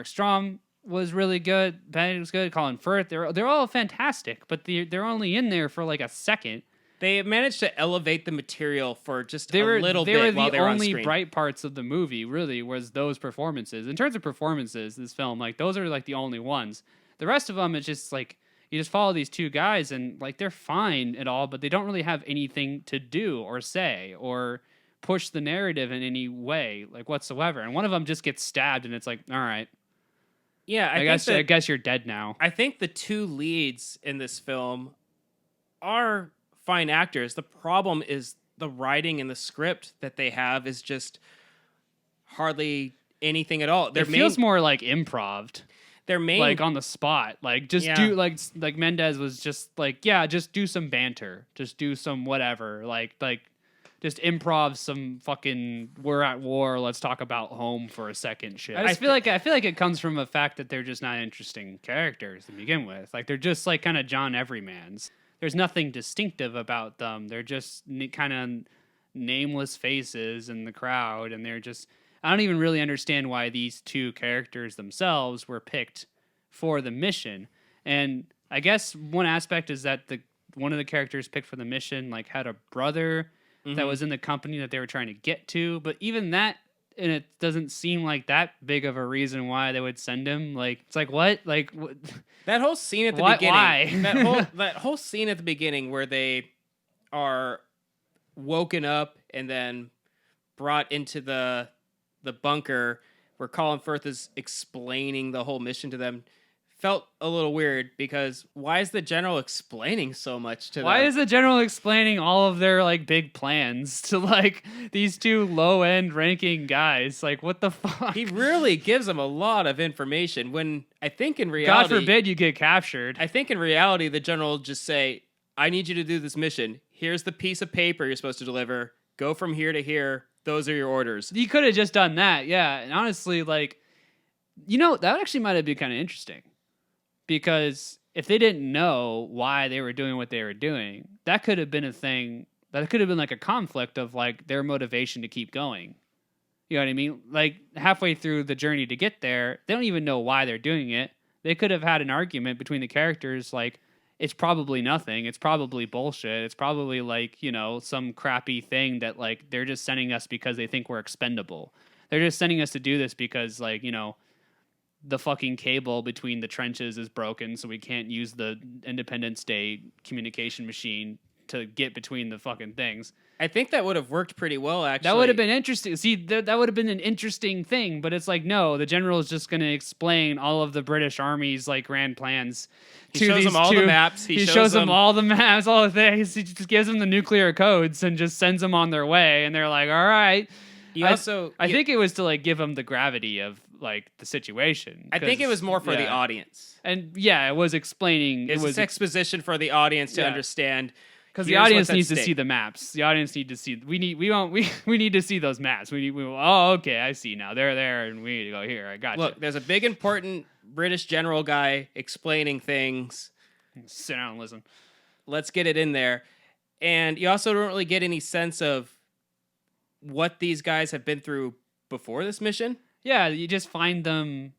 Strong was really good. Benedict was good. Colin Firth, they're all fantastic, but they're only in there for like a second. They managed to elevate the material for just a little bit while they were on screen. The only bright parts of the movie really was those performances. In terms of performances, this film, like those are like the only ones. The rest of them, it's just like you just follow these two guys and like they're fine at all, but they don't really have anything to do or say or push the narrative in any way like whatsoever. And one of them just gets stabbed, and it's like, all right. Yeah, I guess you're dead now. I think the two leads in this film are fine actors. The problem is the writing and the script that they have is just hardly anything at all. It feels more like improv. Their main, like on the spot, like just do like Mendez was just like, yeah, just do some banter, just do some whatever, like just improv some fucking we're at war, let's talk about home for a second shit. I feel like it comes from the fact that they're just not interesting characters to begin with. Like they're just like kind of John Everymans. There's nothing distinctive about them. They're just kind of nameless faces in the crowd, and they're just. I don't even really understand why these two characters themselves were picked for the mission. And I guess one aspect is that one of the characters picked for the mission like had a brother that was in the company that they were trying to get to, but even that, and it doesn't seem like that big of a reason why they would send him. Like it's like what? Like what? That whole scene at the beginning. Why? that whole scene at the beginning where they are woken up and then brought into the bunker where Colin Firth is explaining the whole mission to them felt a little weird because why is the general explaining so much to them? Why is the general explaining all of their like big plans to like these two low end ranking guys? Like what the fuck? He really gives them a lot of information when I think in reality, God forbid you get captured. I think in reality the general will just say, I need you to do this mission. Here's the piece of paper you're supposed to deliver. Go from here to here. Those are your orders. You could have just done that, yeah. And honestly, like, that actually might have been kind of interesting. Because if they didn't know why they were doing what they were doing, that could have been a thing. That could have been like a conflict of like their motivation to keep going. You know what I mean? Like halfway through the journey to get there, they don't even know why they're doing it. They could have had an argument between the characters like, it's probably nothing. It's probably bullshit. It's probably like, some crappy thing that like they're just sending us because they think we're expendable. They're just sending us to do this because like, the fucking cable between the trenches is broken, so we can't use the Independence Day communication machine to get between the fucking things. I think that would have worked pretty well, actually. That would have been interesting. See, that would have been an interesting thing, but it's like, no, the general is just going to explain all of the British Army's like grand plans. He shows them all the maps. He shows them all the maps, all the things. He just gives them the nuclear codes and just sends them on their way. And they're like, all right. I think it was to like give them the gravity of like the situation. I think it was more for the audience. And yeah, it was explaining. It was exposition for the audience to understand. Because the audience needs to see the maps. The audience need to see. We need to see those maps. Oh, okay, I see now. They're there, and we need to go here. I got you. Look, there's a big important British general guy explaining things. Sit down and listen. Let's get it in there. And you also don't really get any sense of what these guys have been through before this mission. Yeah, you just find them.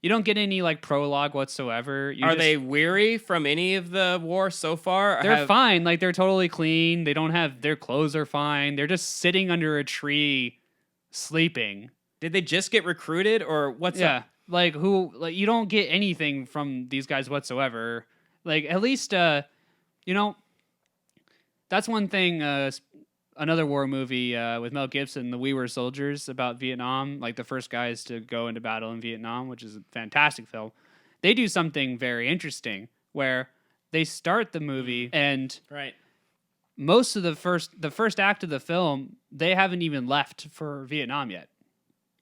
You don't get any like prologue whatsoever. Are they weary from any of the war so far? They're fine. Like they're totally clean. They don't have their clothes are fine. They're just sitting under a tree, sleeping. Did they just get recruited or what's up? Like who? Like you don't get anything from these guys whatsoever. Like at least, that's one thing. Another war movie with Mel Gibson, The We Were Soldiers, about Vietnam, like the first guys to go into battle in Vietnam, which is a fantastic film. They do something very interesting where they start the movie and most of the first act of the film, they haven't even left for Vietnam yet.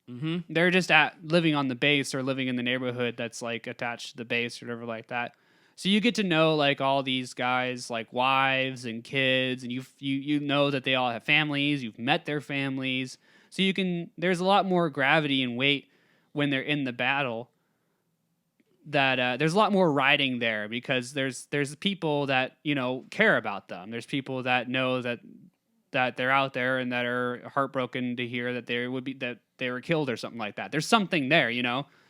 Mm-hmm. They're just living on the base or living in the neighborhood that's like attached to the base or whatever like that. So you get to know like all these guys, like wives and kids, and you know that they all have families. You've met their families, so there's a lot more gravity and weight when they're in the battle. That there's a lot more riding there because there's people that care about them. There's people that know that they're out there and that are heartbroken to hear that they were killed or something like that. There's something there,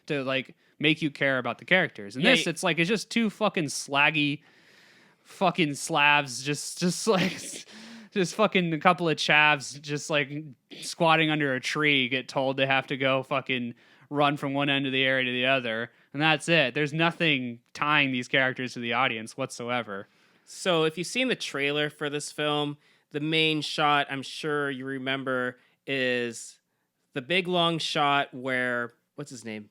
to like make you care about the characters. And it's just two fucking slaggy fucking Slavs just fucking a couple of chavs just like squatting under a tree get told they have to go fucking run from one end of the area to the other, and that's it. There's nothing tying these characters to the audience whatsoever. So if you've seen the trailer for this film, the main shot, I'm sure you remember, is the big long shot where what's his name?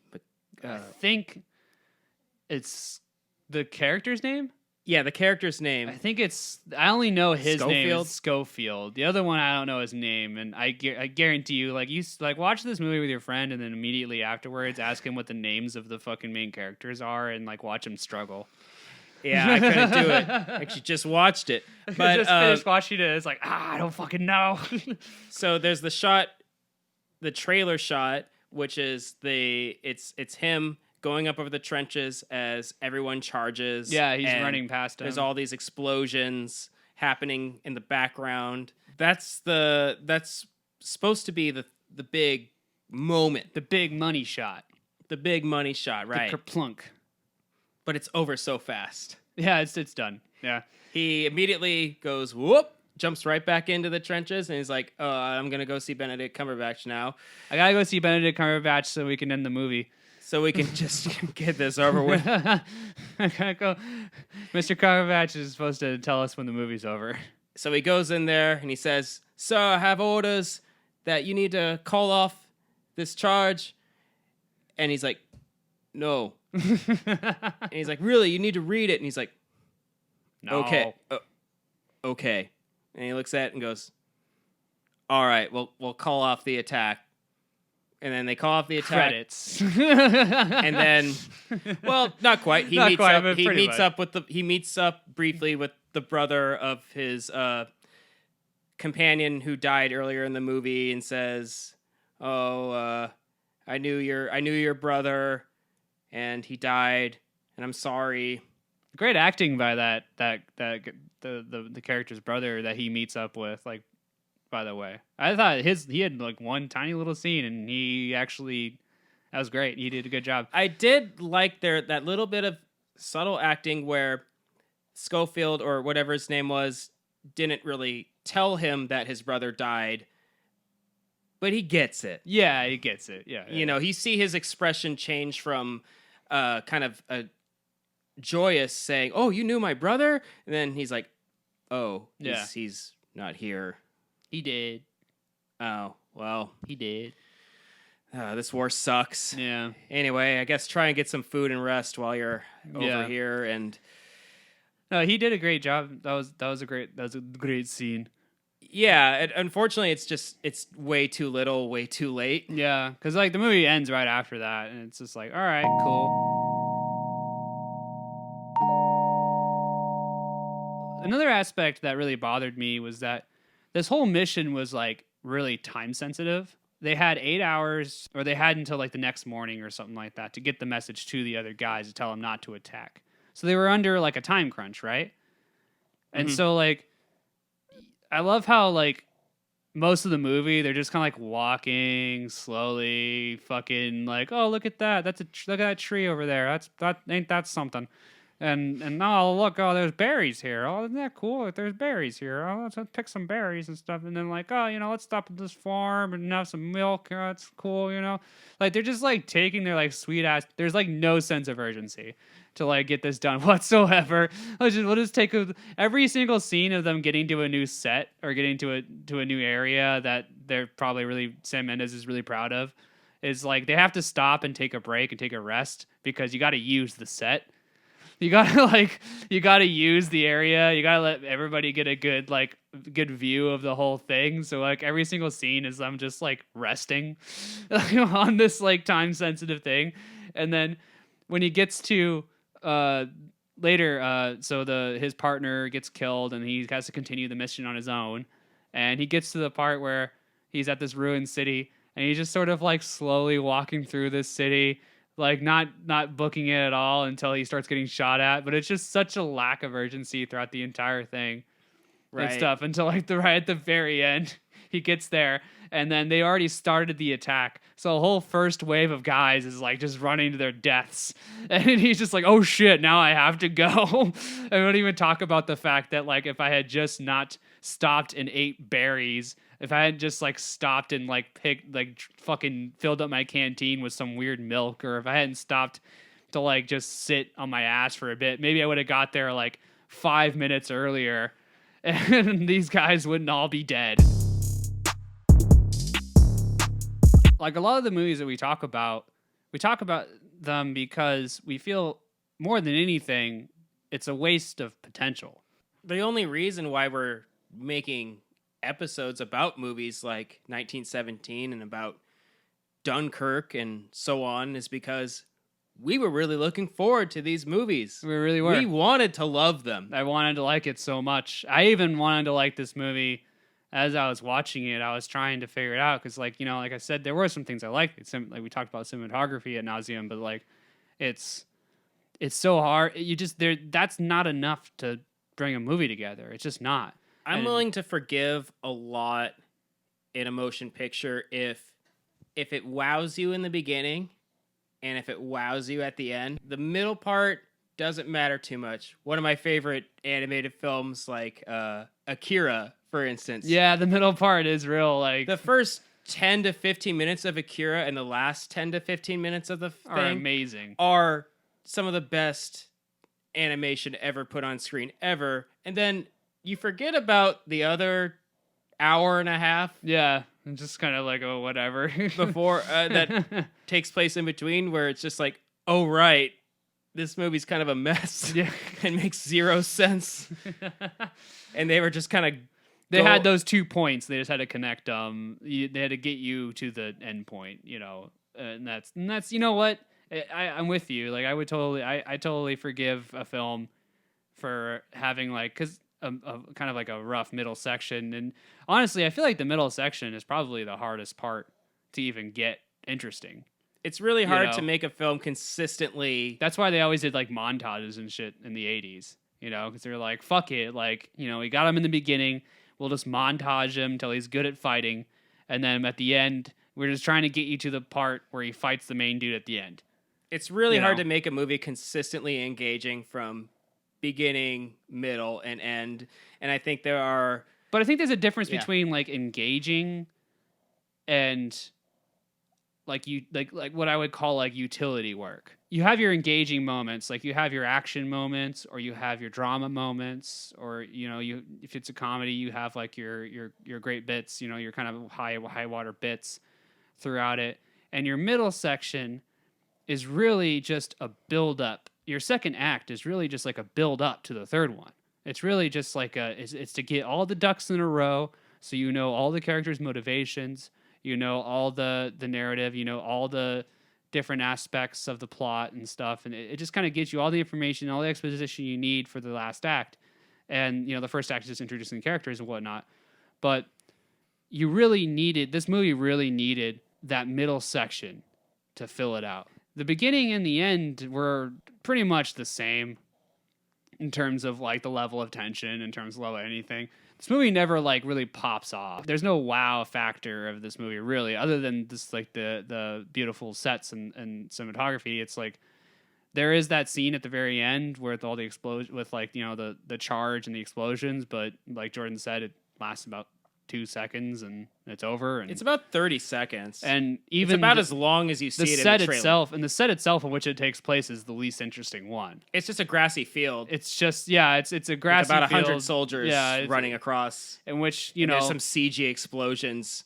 I think it's the character's name. Yeah, the character's name. I only know his name Schofield? is Schofield. The other one, I don't know his name. And I guarantee you, like, you like watch this movie with your friend and then immediately afterwards ask him what the names of the fucking main characters are and like watch him struggle. Yeah, I couldn't do it. Actually, just watched it. But just finished watching it. It's like, I don't fucking know. So there's the trailer shot, which is it's him going up over the trenches as everyone charges. Yeah, he's running past him. There's all these explosions happening in the background. That's supposed to be the big moment, the big money shot. The big money shot, right? The kerplunk. But it's over so fast. Yeah, it's done. Yeah. He immediately goes whoop, jumps right back into the trenches, and he's like, I'm going to go see Benedict Cumberbatch now. I got to go see Benedict Cumberbatch so we can end the movie. So we can just get this over with. I gotta go. Mr. Cumberbatch is supposed to tell us when the movie's over. So he goes in there and he says, "Sir, I have orders that you need to call off this charge." And he's like, "No." And he's like, "Really? You need to read it." And he's like, No. "Okay. Okay." And he looks at it and goes, "All right, we'll call off the attack." And then they call off the attack. Credits. And then, well, not quite. He meets up briefly with the brother of his companion who died earlier in the movie, and says, "Oh, I knew your brother, and he died, and I'm sorry." Great acting by the character's brother that he meets up with. Like, by the way, I thought he had like one tiny little scene, and that was great. He did a good job. I did like that little bit of subtle acting where Schofield, or whatever his name was, didn't really tell him that his brother died, but he gets it. Yeah, he gets it. Yeah, You know, you see his expression change from kind of a joyous saying, "Oh, you knew my brother?" And then he's like, "Oh, Yeah. he's not here." he did. Oh, well, He did. this war sucks. Yeah. Anyway, I guess try and get some food and rest while you're over Yeah. here. And No, he did a great job. That was a great scene. yeah, unfortunately, it's way too little, way too late. Yeah, because like the movie ends right after that, and it's just like, all right, cool. Another aspect that really bothered me was that this whole mission was like really time sensitive. They had 8 hours, or they had until like the next morning or something like that to get the message to the other guys to tell them not to attack. So they were under like a time crunch, right? And Mhm. so like, I love how like most of the movie they're just kind of like walking slowly, fucking like, oh look at that, look at that tree over there, that something. And oh look, oh there's berries here. Oh, isn't that cool? Like, there's berries here. Oh, let's pick some berries and stuff. And then like, oh, let's stop at this farm and have some milk. Oh, that's cool, Like they're just like taking their like sweet ass. There's like no sense of urgency to like get this done whatsoever. We'll just take every single scene of them getting to a new set or getting to a new area that they're probably Sam Mendes is really proud of. Is like they have to stop and take a break and take a rest because you got to use the set. You gotta use the area. You gotta let everybody get a good view of the whole thing. So like every single scene is them just like resting on this like time sensitive thing. And then when he gets to later, so his partner gets killed and he has to continue the mission on his own. And he gets to the part where he's at this ruined city and he's just sort of like slowly walking through this city, like not booking it at all until he starts getting shot at. But it's just such a lack of urgency throughout the entire thing and stuff until like right at the very end he gets there and then they already started the attack. So the whole first wave of guys is like just running to their deaths. And he's just like, oh shit, now I have to go. I don't even talk about the fact that like if I had just not stopped and ate berries, if I had just like stopped and like picked like fucking filled up my canteen with some weird milk, or if I hadn't stopped to like just sit on my ass for a bit, maybe I would have got there like 5 minutes earlier and these guys wouldn't all be dead. Like a lot of the movies that we talk about them because we feel more than anything it's a waste of potential. The only reason why we're making episodes about movies like 1917 and about Dunkirk and so on is because we were really looking forward to these movies. We really were. We wanted to love them. I wanted to like it so much. I even wanted to like this movie as I was watching it. I was trying to figure it out because, like, like I said, there were some things I liked. Like we talked about cinematography ad nauseum, but like, it's so hard. That's not enough to bring a movie together. It's just not. I'm willing to forgive a lot in a motion picture if it wows you in the beginning and if it wows you at the end. The middle part doesn't matter too much. One of my favorite animated films, like Akira, for instance. Yeah, the middle part is real. Like the first 10 to 15 minutes of Akira and the last 10 to 15 minutes of the thing are amazing. Are some of the best animation ever put on screen ever. And then you forget about the other hour and a half. Yeah, and just kind of like, oh, whatever. Before that takes place in between, where it's just like, oh, right, this movie's kind of a mess. Yeah. And makes zero sense. And they were just kind of... They had those 2 points. They just had to connect them. They had to get you to the end point, and that's you know what? I'm with you. Like I totally forgive a film for having like, because a kind of like a rough middle section. And honestly, I feel like the middle section is probably the hardest part to even get interesting. It's really hard to make a film consistently. That's why they always did like montages and shit in the 80s, because they're like, fuck it. Like, we got him in the beginning. We'll just montage him until he's good at fighting. And then at the end, we're just trying to get you to the part where he fights the main dude at the end. It's really hard to make a movie consistently engaging from beginning, middle, and end. And I think there are... But I think there's a difference between like engaging and like what I would call like utility work. You have your engaging moments, like you have your action moments, or you have your drama moments, or you if it's a comedy, you have like your great bits, your kind of high water bits throughout it. And your middle section is really just a build up. Your second act is really just like a build up to the third one. It's really just like it's to get all the ducks in a row, so all the characters' motivations, all the narrative, all the different aspects of the plot and stuff, and it just kind of gives you all the information, all the exposition you need for the last act. And the first act is just introducing the characters and whatnot, but this movie really needed that middle section to fill it out. The beginning and the end were pretty much the same in terms of like the level of tension, in terms of level of anything. This movie never like really pops off. There's no wow factor of this movie really, other than just like the beautiful sets and cinematography. It's like there is that scene at the very end with all the explosion, with like the charge and the explosions, but like Jordan said, it lasts about 2 seconds and it's over. And it's about 30 seconds, and even it's about as long as you see the it set in the trailer. itself, and the set itself on which it takes place is the least interesting one. It's just a grassy field. It's just it's a grassy with about 100 field, soldiers running across, in which there's some CG explosions,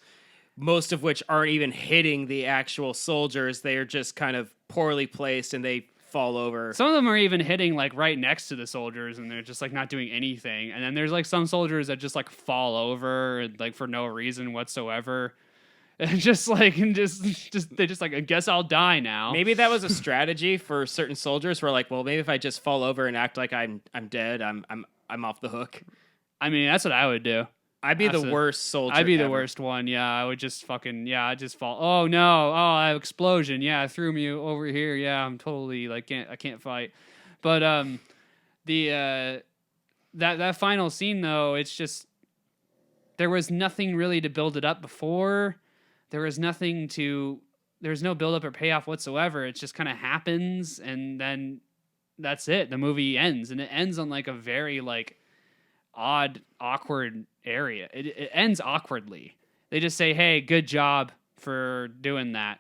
most of which aren't even hitting the actual soldiers. They are just kind of poorly placed and they fall over. Some of them are even hitting like right next to the soldiers, and they're just like not doing anything. And then there's like some soldiers that just like fall over like for no reason whatsoever. And just they just like, I guess I'll die now. Maybe that was a strategy for certain soldiers who are like, well, maybe if I just fall over and act like I'm dead, I'm off the hook. I mean, that's what I would do. I'd be the worst soldier. I'd be ever. the worst one. Yeah, I would just I'd just fall. Oh no! Oh, explosion! Yeah, threw me over here. Yeah, I'm totally like I can't fight. But that final scene though, it's just there was nothing really to build it up before. There's no build up or payoff whatsoever. It just kind of happens, and then that's it. The movie ends, and it ends on like a very like odd, awkward area. It ends awkwardly. They just say, "Hey, good job for doing that,"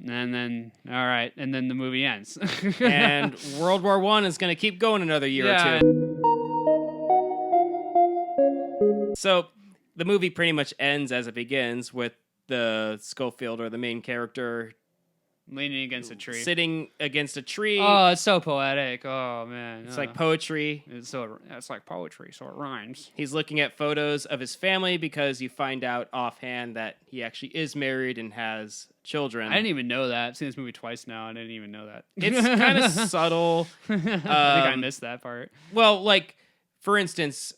and then all right, and then the movie ends. And World War I is going to keep going another year or two. So the movie pretty much ends as it begins, with the Schofield, or the main character, leaning against a tree, sitting against a tree. Oh, it's so poetic. Oh man, it's like poetry. It's like poetry, so it rhymes. He's looking at photos of his family, because you find out offhand that he actually is married and has children. I didn't even know that. I've seen this movie twice now. I didn't even know that. It's kind of subtle. I think I missed that part. Well, like for instance,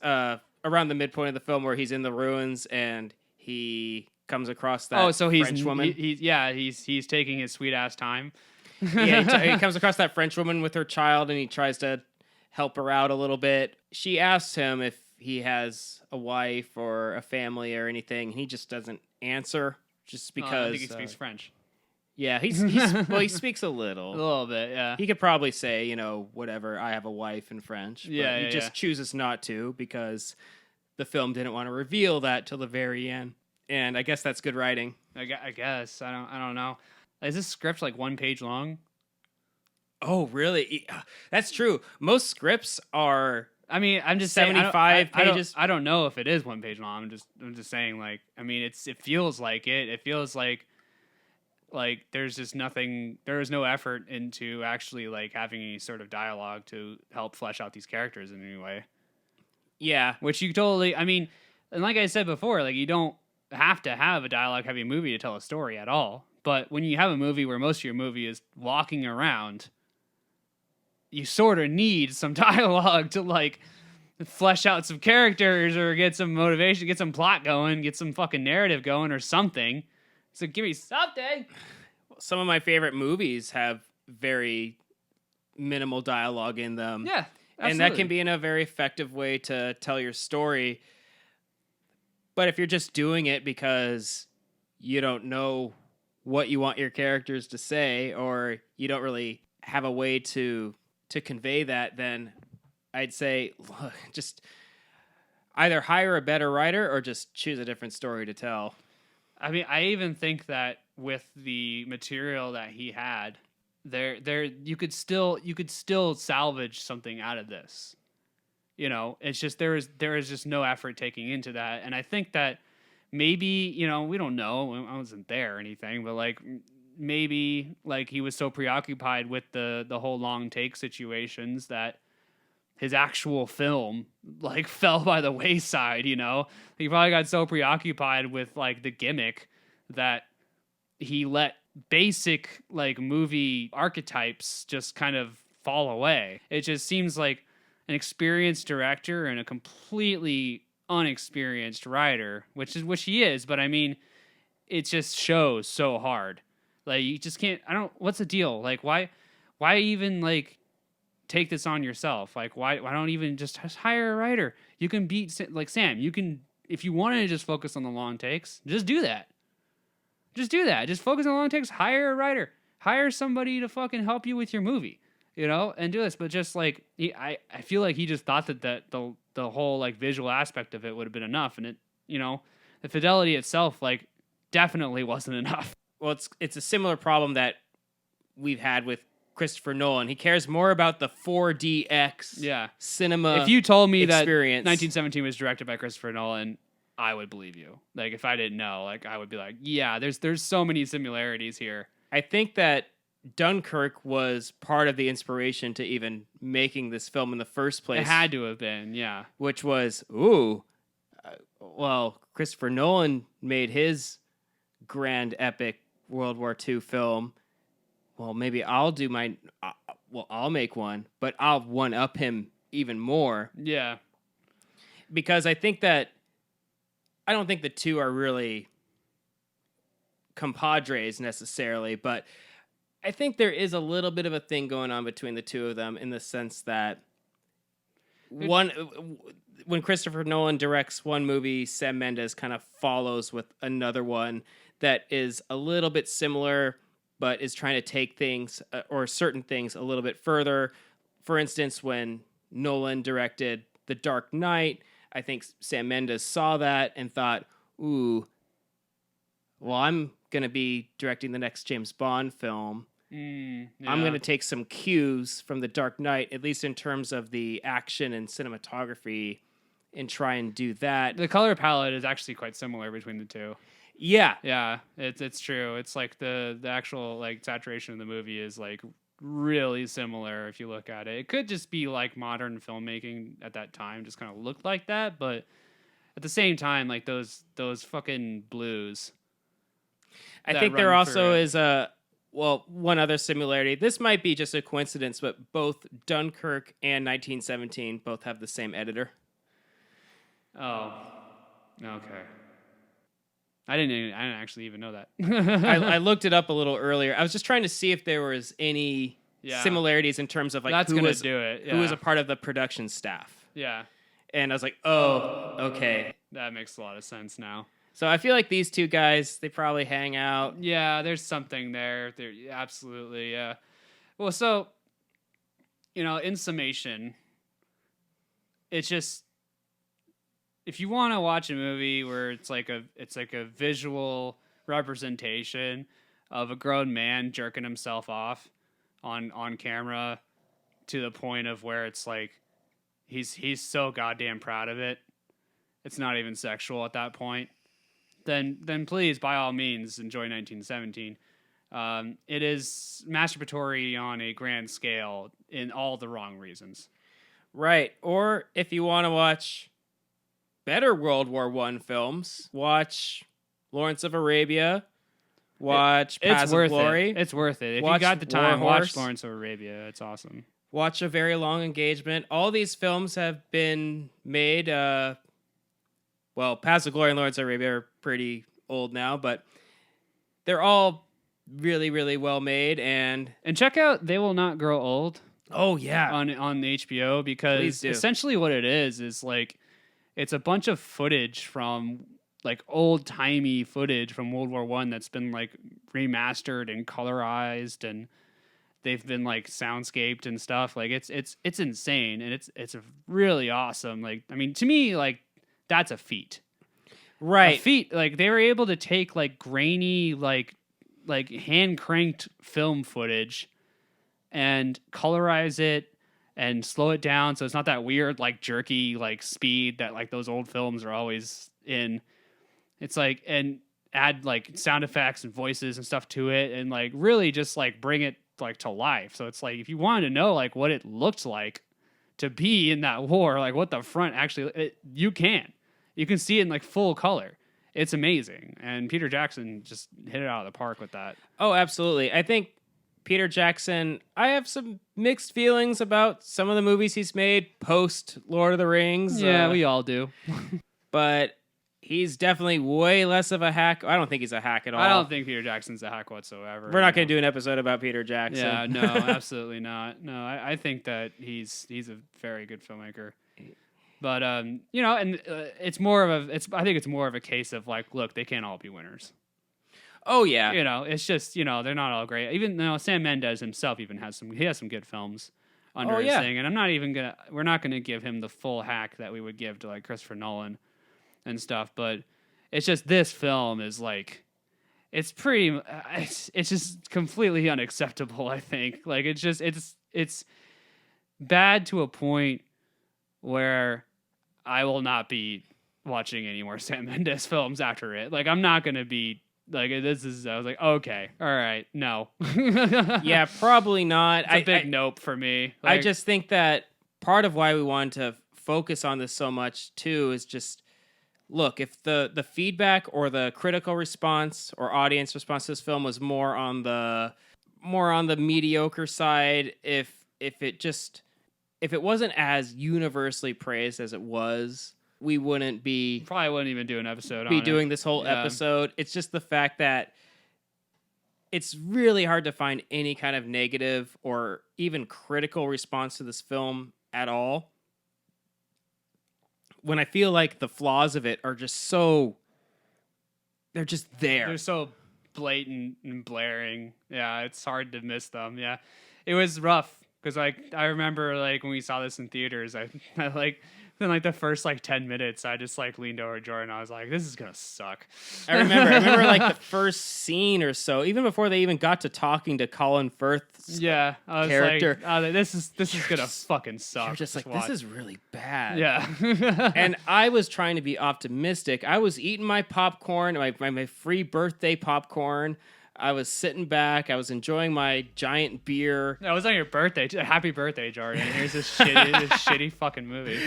around the midpoint of the film where he's in the ruins and he comes across that French woman. He's taking his sweet ass time. He comes across that French woman with her child, and he tries to help her out a little bit. She asks him if he has a wife or a family or anything, and he just doesn't answer, just because I think he speaks French. Yeah, he speaks a little bit. Yeah, he could probably say, whatever, I have a wife in French. But he just chooses not to, because the film didn't want to reveal that till the very end. And I guess that's good writing. I guess. I don't know. Is this script like 1 page long? Oh, really? That's true. Most scripts are. I mean, I'm just 75 pages. I don't know if it is 1 page long. I'm just saying, like, I mean, it feels like it. It feels like there's just nothing. There is no effort into actually like having any sort of dialogue to help flesh out these characters in any way. Yeah, which you totally. I mean, and like I said before, like you don't have to have a dialogue heavy movie to tell a story at all. But when you have a movie where most of your movie is walking around, you sort of need some dialogue to like flesh out some characters or get some motivation, get some plot going, get some fucking narrative going or something. So give me something. Some of my favorite movies have very minimal dialogue in them. Yeah, absolutely. And that can be in a very effective way to tell your story. But if you're just doing it because you don't know what you want your characters to say, or you don't really have a way to convey that, then I'd say, look, just either hire a better writer or just choose a different story to tell. I mean, I even think that with the material that he had, there you could still salvage something out of this. It's just there is just no effort taking into that, and I think that maybe we don't know. I wasn't there or anything, but like maybe like he was so preoccupied with the whole long take situations that his actual film like fell by the wayside. He probably got so preoccupied with like the gimmick that he let basic like movie archetypes just kind of fall away. It just seems like an experienced director and a completely unexperienced writer, which he is, but I mean, it just shows so hard. Like you just can't. What's the deal? Like why even like take this on yourself? Like why don't even just hire a writer? You can beat like Sam. You can, if you wanted to just focus on the long takes, just do that. Just do that. Just focus on the long takes. Hire a writer. Hire somebody to fucking help you with your movie. And do this. But just like I feel like he just thought that the whole like visual aspect of it would have been enough, and it the fidelity itself like definitely wasn't enough. Well, it's a similar problem that we've had with Christopher Nolan. He cares more about the 4DX cinema. If you told me experience. that 1917 was directed by Christopher Nolan, I would believe you. Like if I didn't know, like I would be like, yeah, there's so many similarities here. I think that Dunkirk was part of the inspiration to even making this film in the first place. It had to have been, yeah. Which was, well, Christopher Nolan made his grand epic World War II film. Well, maybe I'll do I'll make one, but I'll one-up him even more. Yeah. Because I don't think the two are really compadres necessarily, but I think there is a little bit of a thing going on between the two of them in the sense that when Christopher Nolan directs one movie, Sam Mendes kind of follows with another one that is a little bit similar, but is trying to take things or certain things a little bit further. For instance, when Nolan directed The Dark Knight, I think Sam Mendes saw that and thought, well, I'm going to be directing the next James Bond film. I'm going to take some cues from The Dark Knight, at least in terms of the action and cinematography, and try and do that. The color palette is actually quite similar between the two. Yeah, it's true. It's like the actual like saturation of the movie is like really similar if you look at it. It could just be like modern filmmaking at that time just kind of looked like that, but at the same time, like those fucking blues. I think there also is one other similarity. This might be just a coincidence, but both Dunkirk and 1917 both have the same editor. Oh, okay. I didn't actually even know that. I looked it up a little earlier. I was just trying to see if there was any similarities in terms of like who was a part of the production staff. Yeah. And I was like, oh, okay. That makes a lot of sense now. So I feel like these two guys, they probably hang out. Yeah, there's something there. Absolutely, yeah. Well, so, in summation, it's just, if you want to watch a movie where it's like a visual representation of a grown man jerking himself off on camera to the point of where it's like he's so goddamn proud of it, it's not even sexual at that point, then please, by all means, enjoy 1917. It is masturbatory on a grand scale in all the wrong reasons. Right. Or if you want to watch better World War I films, watch Lawrence of Arabia, watch Paths of Glory. It's worth it. If you got the time, watch Lawrence of Arabia. It's awesome. Watch A Very Long Engagement. All these films have been made. Paths of Glory and Lawrence of Arabia are pretty old now, but they're all really, really well made. And check out They Will Not Grow Old. Oh yeah, on HBO, because essentially what it is like it's a bunch of footage from like old timey footage from World War I that's been like remastered and colorized, and they've been like soundscaped and stuff. Like it's insane, and it's really awesome. Like, I mean, to me, like that's a feat. Right. feat. Like they were able to take like grainy, like hand cranked film footage and colorize it and slow it down so it's not that weird like jerky like speed that like those old films are always in. It's like, and add like sound effects and voices and stuff to it and like really just like bring it like to life. So it's like if you wanted to know like what it looked like to be in that war, like what the front actually you can see it in like full color. It's amazing. And Peter Jackson just hit it out of the park with that. Oh, absolutely. I think Peter Jackson, I have some mixed feelings about some of the movies he's made post Lord of the Rings. Yeah, we all do. But he's definitely way less of a hack. I don't think he's a hack at all. I don't think Peter Jackson's a hack whatsoever. We're not going to do an episode about Peter Jackson. Yeah, no, absolutely not. No, I think that he's a very good filmmaker. But you know, and it's more of a. I think it's more of a case of like, look, they can't all be winners. Oh yeah, You know, it's just they're not all great. Even Sam Mendes himself even has some good films under his thing, and we're not gonna give him the full hack that we would give to like Christopher Nolan and stuff. But it's just this film is like, it's pretty. It's just completely unacceptable. I think like it's bad to a point where I will not be watching any more Sam Mendes films after it. Like, I'm not going to be like, I was like, okay, all right, no. Yeah, probably not. It's a big nope for me. Like, I just think that part of why we wanted to focus on this so much too is just, look, if the feedback or the critical response or audience response to this film was more on the mediocre side, if it wasn't as universally praised as it was, we wouldn't be probably wouldn't even do an episode on doing it. this whole episode. It's just the fact that it's really hard to find any kind of negative or even critical response to this film at all, when I feel like the flaws of it are just they're just there. They're so blatant and blaring. Yeah, it's hard to miss them. Yeah, it was rough. Because like I remember like when we saw this in theaters, I like in like the first like 10 minutes, I just like leaned over Jordan. I was like, "This is gonna suck." I remember like the first scene or so, even before they even got to talking to Colin Firth's I was character. Like, this is gonna fucking suck. You're just like, this is really bad. Yeah. And I was trying to be optimistic. I was eating my popcorn, my free birthday popcorn. I was sitting back. I was enjoying my giant beer. That was on your birthday. Happy birthday, Jordan. Here's this shitty fucking movie.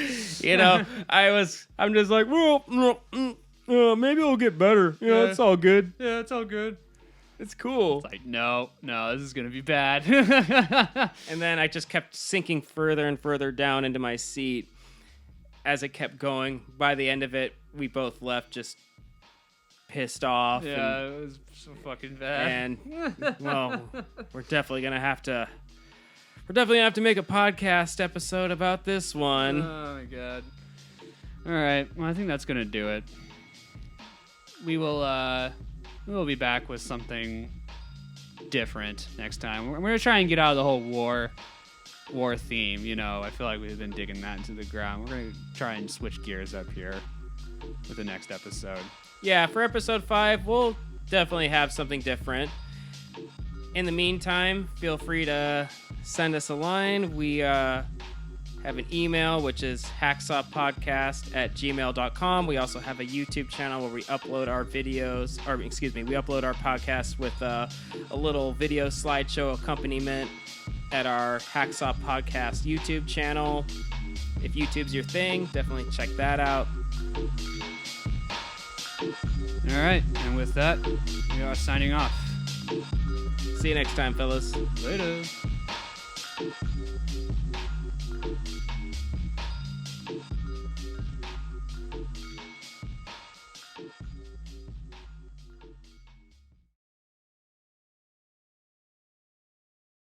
You know, I'm just like, well, maybe it'll get better. You know, it's all good. Yeah, it's all good. It's cool. It's like, no, this is going to be bad. And then I just kept sinking further and further down into my seat as it kept going. By the end of it, we both left just pissed off. Yeah, it was so fucking bad. And well, we're definitely gonna have to make a podcast episode about this one. Oh my god. All right, well, I think that's gonna do it. We will be back with something different next time. We're gonna try and get out of the whole war theme. You know, I feel like we've been digging that into the ground. We're gonna try and switch gears up here with the next episode. Yeah, for episode 5, we'll definitely have something different. In the meantime, feel free to send us a line. We have an email, which is hacksawpodcast@gmail.com. We also have a YouTube channel where we upload our videos, we upload our podcasts with a little video slideshow accompaniment at our Hacksaw Podcast YouTube channel. If YouTube's your thing, definitely check that out. All right, and with that, we are signing off. See you next time, fellas. Later.